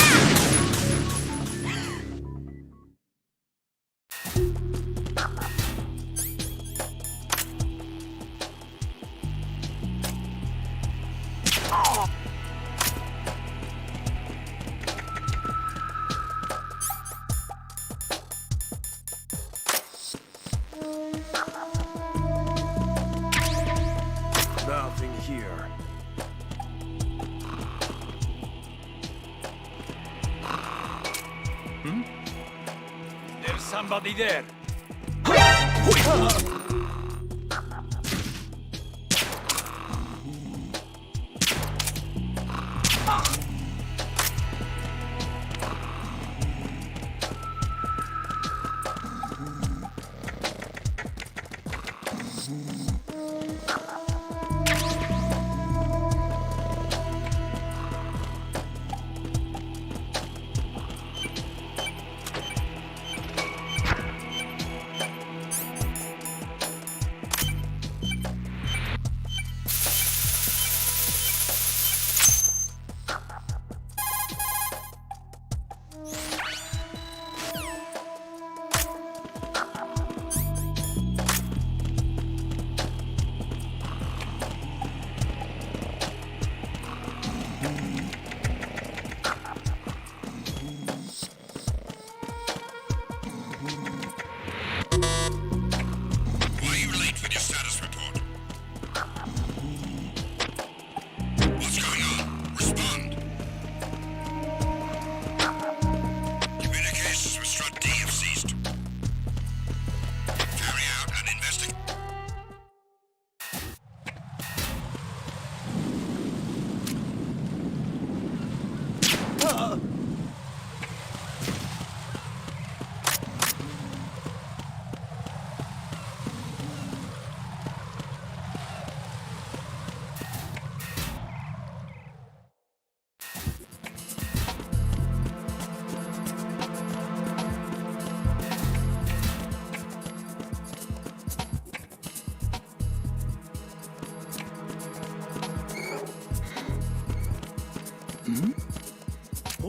Nothing here. There's somebody there.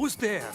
Who's there?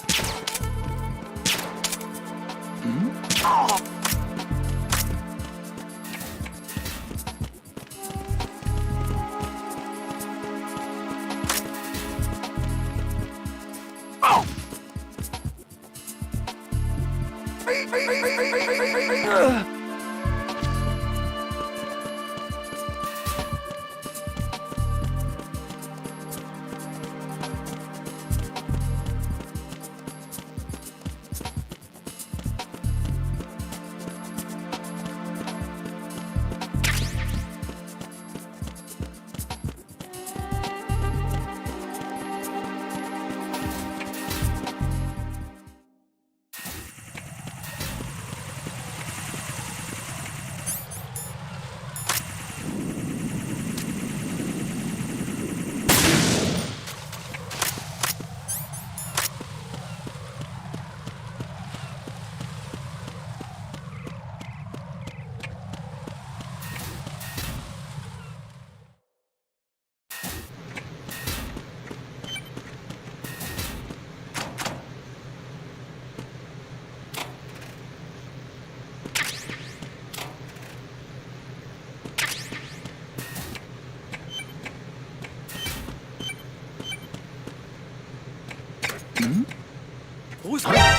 Who's there?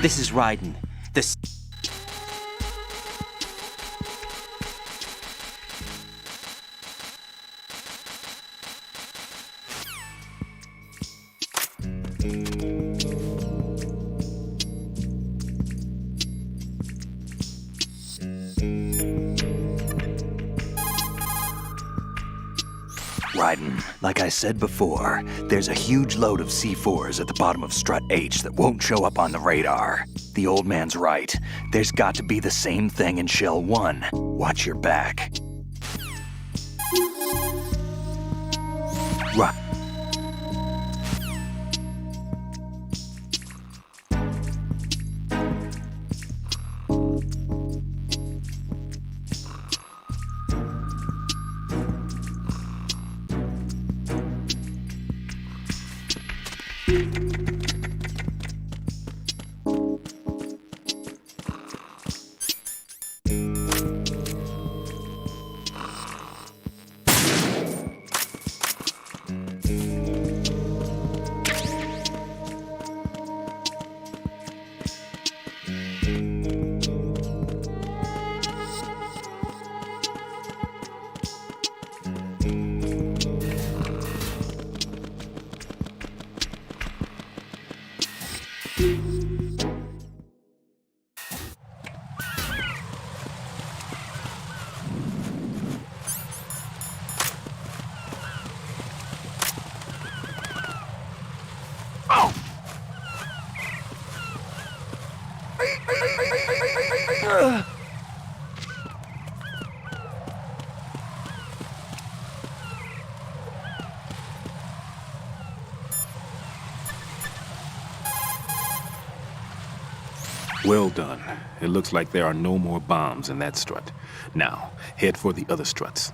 This is Raiden. This. Raiden, like I said before, there's a huge load of C4s at the bottom of Strut H that won't show up on the radar. The old man's right. There's got to be the same thing in Shell 1. Watch your back. Well done. It looks like there are no more bombs in that strut. Now, head for the other struts.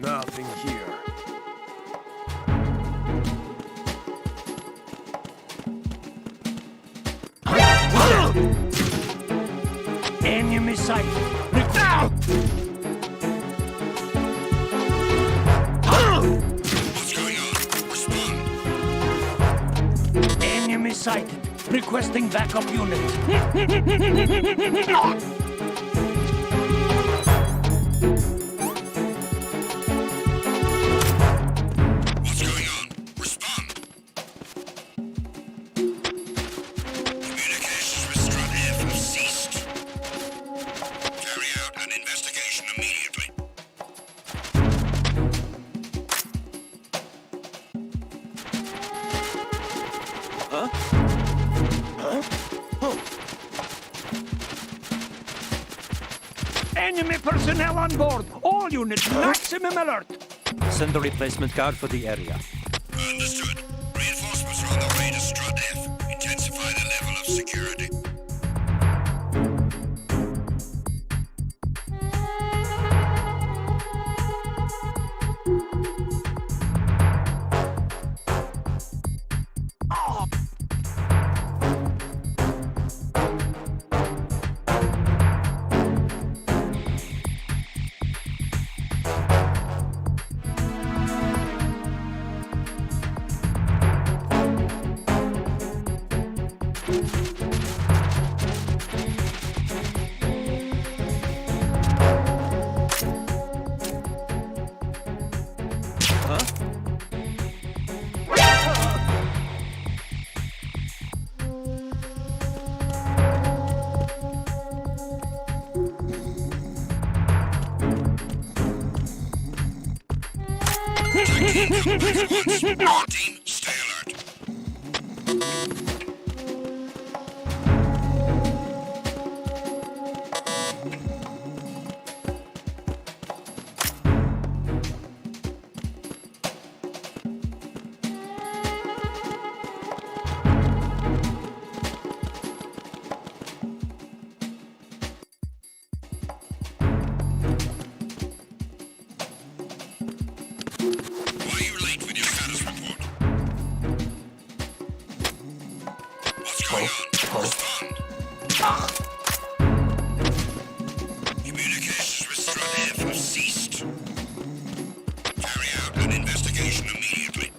Nothing here. Enemy sight. What's going on? Respond. Enemy sighted. Requesting backup unit. What's going on? Respond. Communications with Strut F have ceased. Carry out an investigation immediately. Enemy personnel on board. All units, maximum alert. Send a replacement guard for the area. Understood. Reinforcements are on the way to Strut F. Intensify the level of security. Compromise at once. All team, stay alert. Why are you late with your status report? What's going on? Respond. Communications with Strut F have ceased. Carry out an investigation immediately.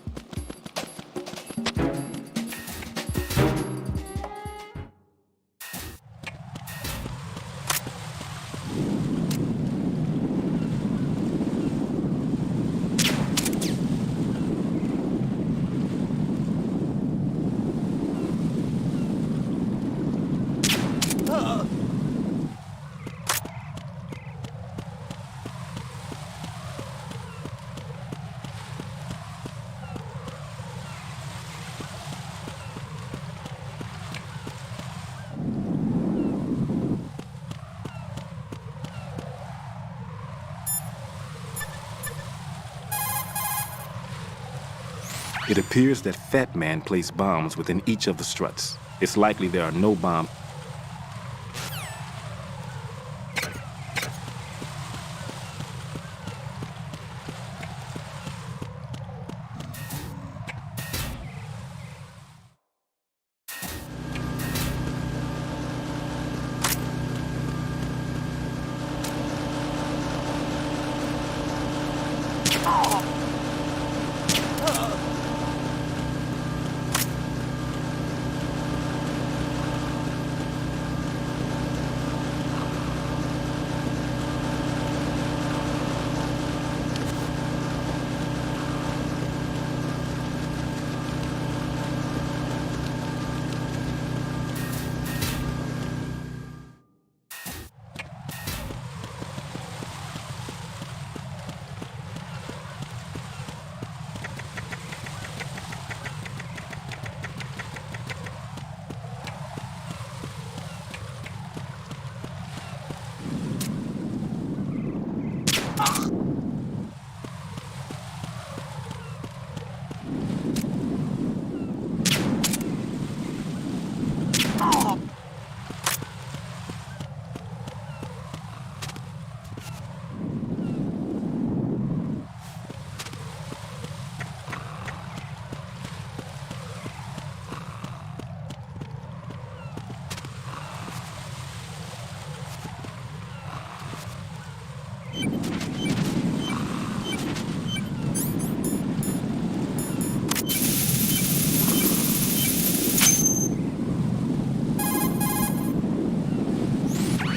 It appears that Fat Man placed bombs within each of the struts. It's likely there are no bombs.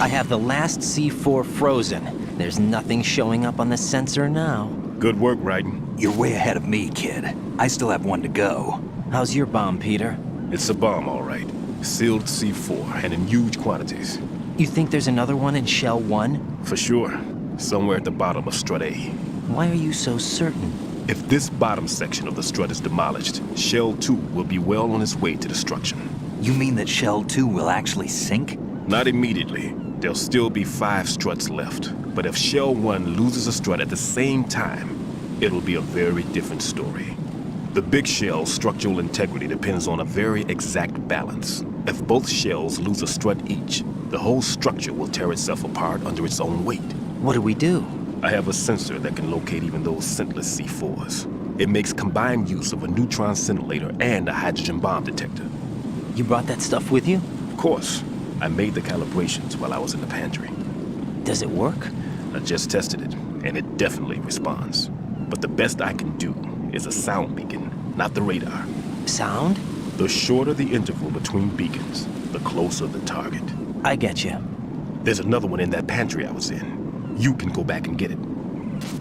I have the last C4 frozen. There's nothing showing up on the sensor now. Good work, Raiden. You're way ahead of me, kid. I still have one to go. How's your bomb, Peter? It's a bomb, all right. Sealed C4, and in huge quantities. You think there's another one in Shell 1? For sure. Somewhere at the bottom of Strut A. Why are you so certain? If this bottom section of the strut is demolished, Shell 2 will be well on its way to destruction. You mean that Shell 2 will actually sink? Not immediately. There'll still be 5 struts left. But if Shell 1 loses a strut at the same time, it'll be a very different story. The big shell's structural integrity depends on a very exact balance. If both shells lose a strut each, the whole structure will tear itself apart under its own weight. What do we do? I have a sensor that can locate even those scentless C4s. It makes combined use of a neutron scintillator and a hydrogen bomb detector. You brought that stuff with you? Of course. I made the calibrations while I was in the pantry. Does it work? I just tested it, and it definitely responds. But the best I can do is a sound beacon, not the radar. Sound? The shorter the interval between beacons, the closer the target. I get you. There's another one in that pantry I was in. You can go back and get it.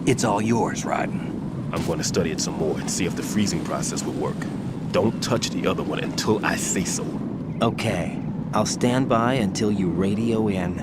It's all yours, Raiden. I'm going to study it some more and see if the freezing process will work. Don't touch the other one until I say so. Okay. I'll stand by until you radio in.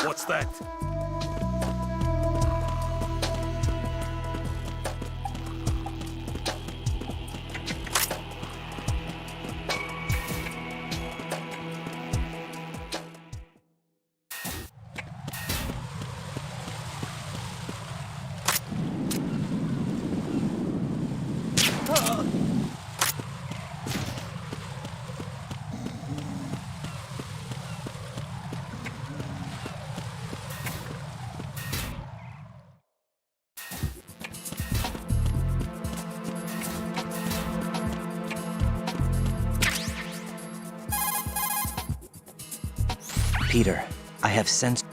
What's that? Peter, I have sensed...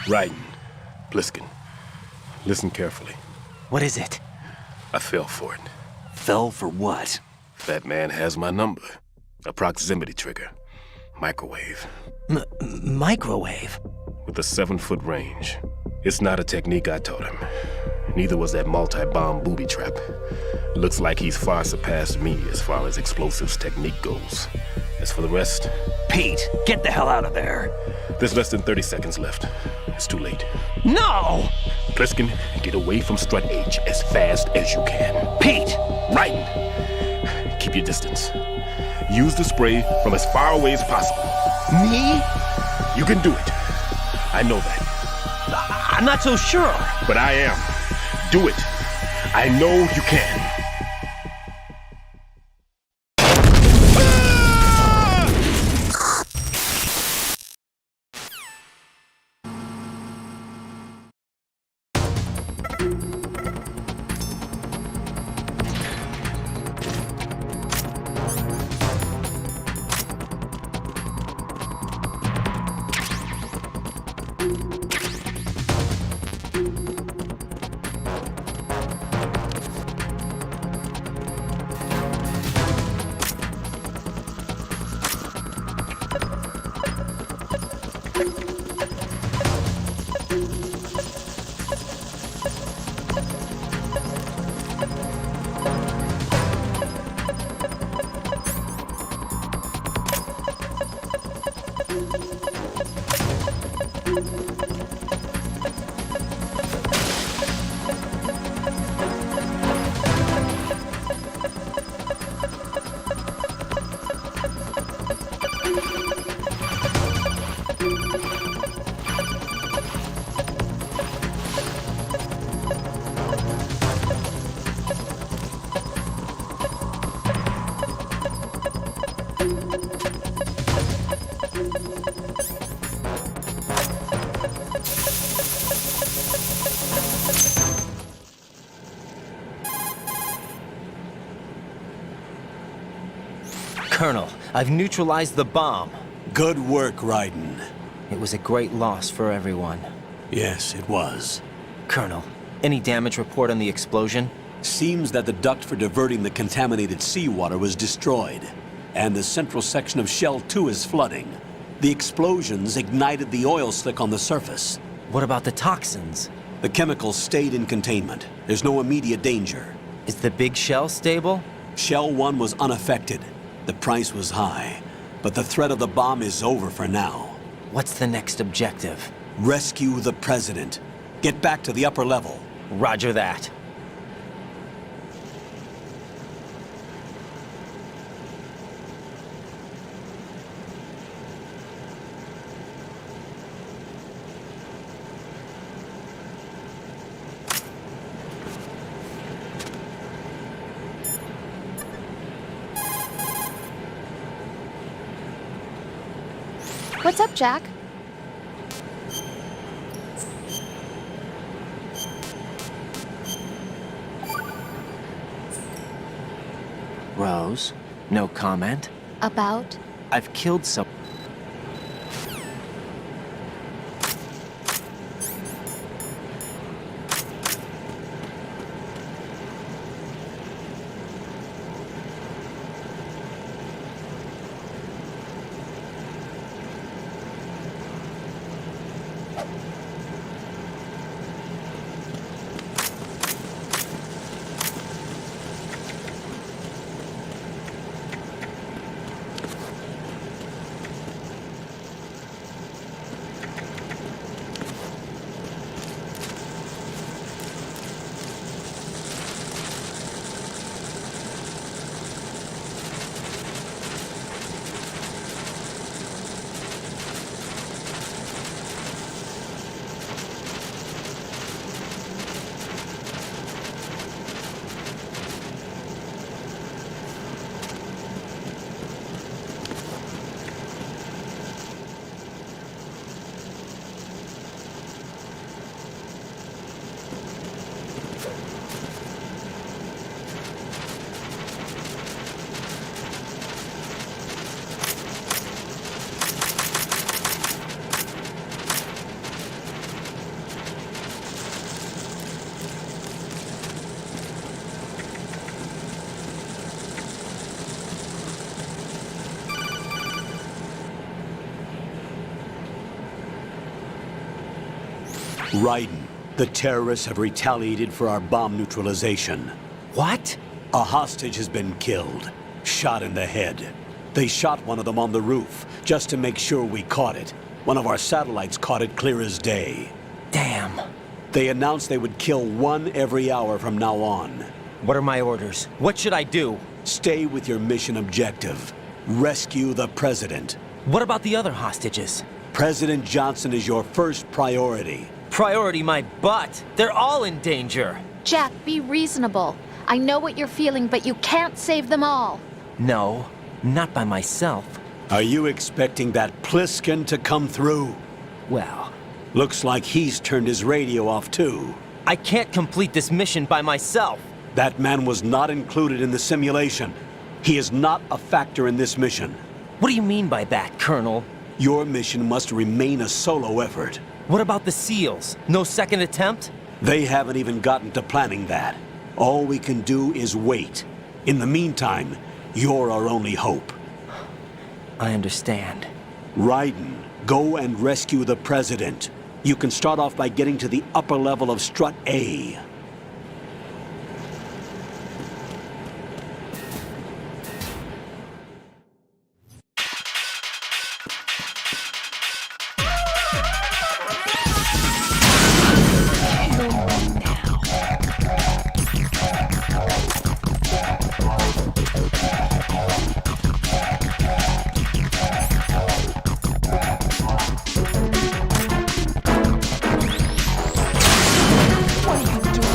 Raiden, Bliskin, listen carefully. What is it? I fell for it. Fell for what? That man has my number. A proximity trigger. Microwave. Microwave? With a 7-foot range. It's not a technique I taught him. Neither was that multi-bomb booby trap. Looks like he's far surpassed me as far as explosives technique goes. As for the rest... Pete, get the hell out of there! There's less than 30 seconds left. It's too late. No! Pliskin, get away from Strut H as fast as you can. Pete! Raiden, keep your distance. Use the spray from as far away as possible. Me? You can do it. I know that. I'm not so sure. But I am. Do it. I know you can. Colonel, I've neutralized the bomb. Good work, Raiden. It was a great loss for everyone. Yes, it was. Colonel, any damage report on the explosion? Seems that the duct for diverting the contaminated seawater was destroyed, and the central section of Shell 2 is flooding. The explosions ignited the oil slick on the surface. What about the toxins? The chemicals stayed in containment. There's no immediate danger. Is the big shell stable? Shell 1 was unaffected. The price was high, but the threat of the bomb is over for now. What's the next objective? Rescue the President. Get back to the upper level. Roger that. What's up, Jack? Rose, no comment? About? I've killed some... Raiden, the terrorists have retaliated for our bomb neutralization. What? A hostage has been killed, shot in the head. They shot one of them on the roof, just to make sure we caught it. One of our satellites caught it clear as day. Damn. They announced they would kill one every hour from now on. What are my orders? What should I do? Stay with your mission objective. Rescue the President. What about the other hostages? President Johnson is your first priority. Priority my butt. They're all in danger. Jack, be reasonable. I know what you're feeling, but you can't save them all. No, not by myself. Are you expecting that Pliskin to come through? Well... Looks like he's turned his radio off too. I can't complete this mission by myself. That man was not included in the simulation. He is not a factor in this mission. What do you mean by that, Colonel? Your mission must remain a solo effort. What about the SEALs? No second attempt? They haven't even gotten to planning that. All we can do is wait. In the meantime, you're our only hope. I understand. Raiden, go and rescue the President. You can start off by getting to the upper level of Strut A. What are you doing?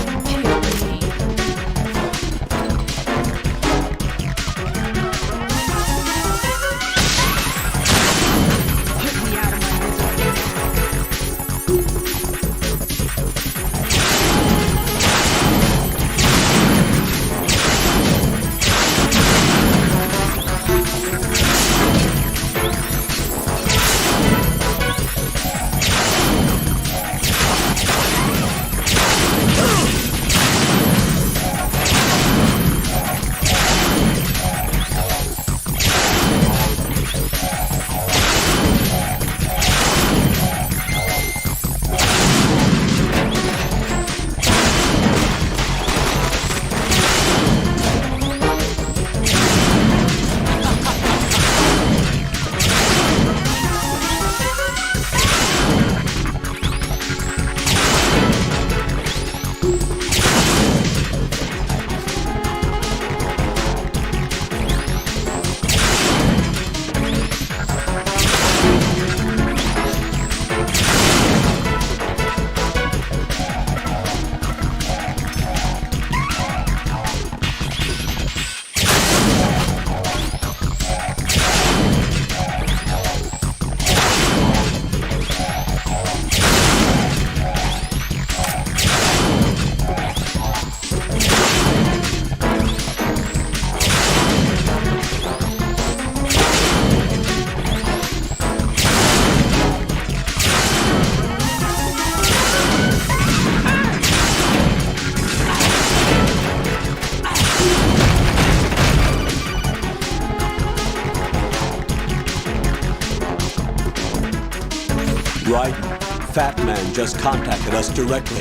Fat Man just contacted us directly.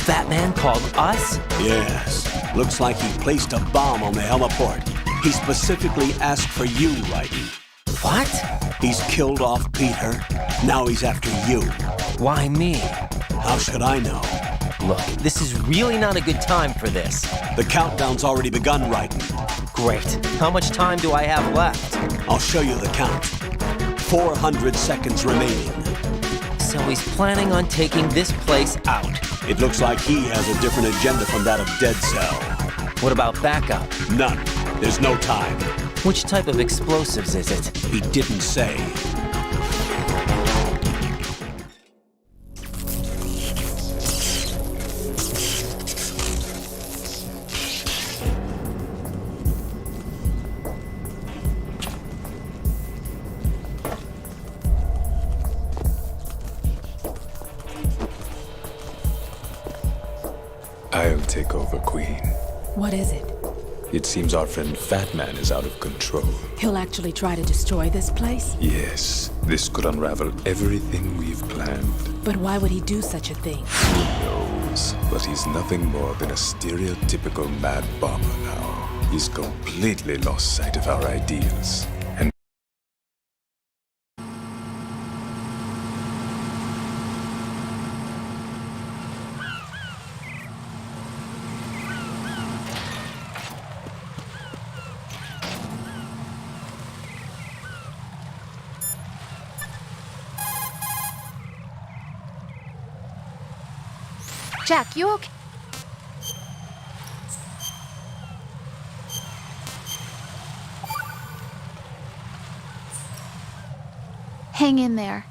Fat Man called us? Yes. Looks like he placed a bomb on the heliport. He specifically asked for you, Raiden. What? He's killed off Peter. Now he's after you. Why me? How should I know? Look, this is really not a good time for this. The countdown's already begun, Raiden. Great. How much time do I have left? I'll show you the count. 400 seconds remaining. So he's planning on taking this place out. It looks like he has a different agenda from that of Dead Cell. What about backup? None. There's no time. Which type of explosives is it? He didn't say. I'll take over, Queen. What is it? It seems our friend Fat Man is out of control. He'll actually try to destroy this place? Yes, this could unravel everything we've planned. But why would he do such a thing? Who knows? But he's nothing more than a stereotypical mad bomber now. He's completely lost sight of our ideals. And Jack, you okay? Hang in there.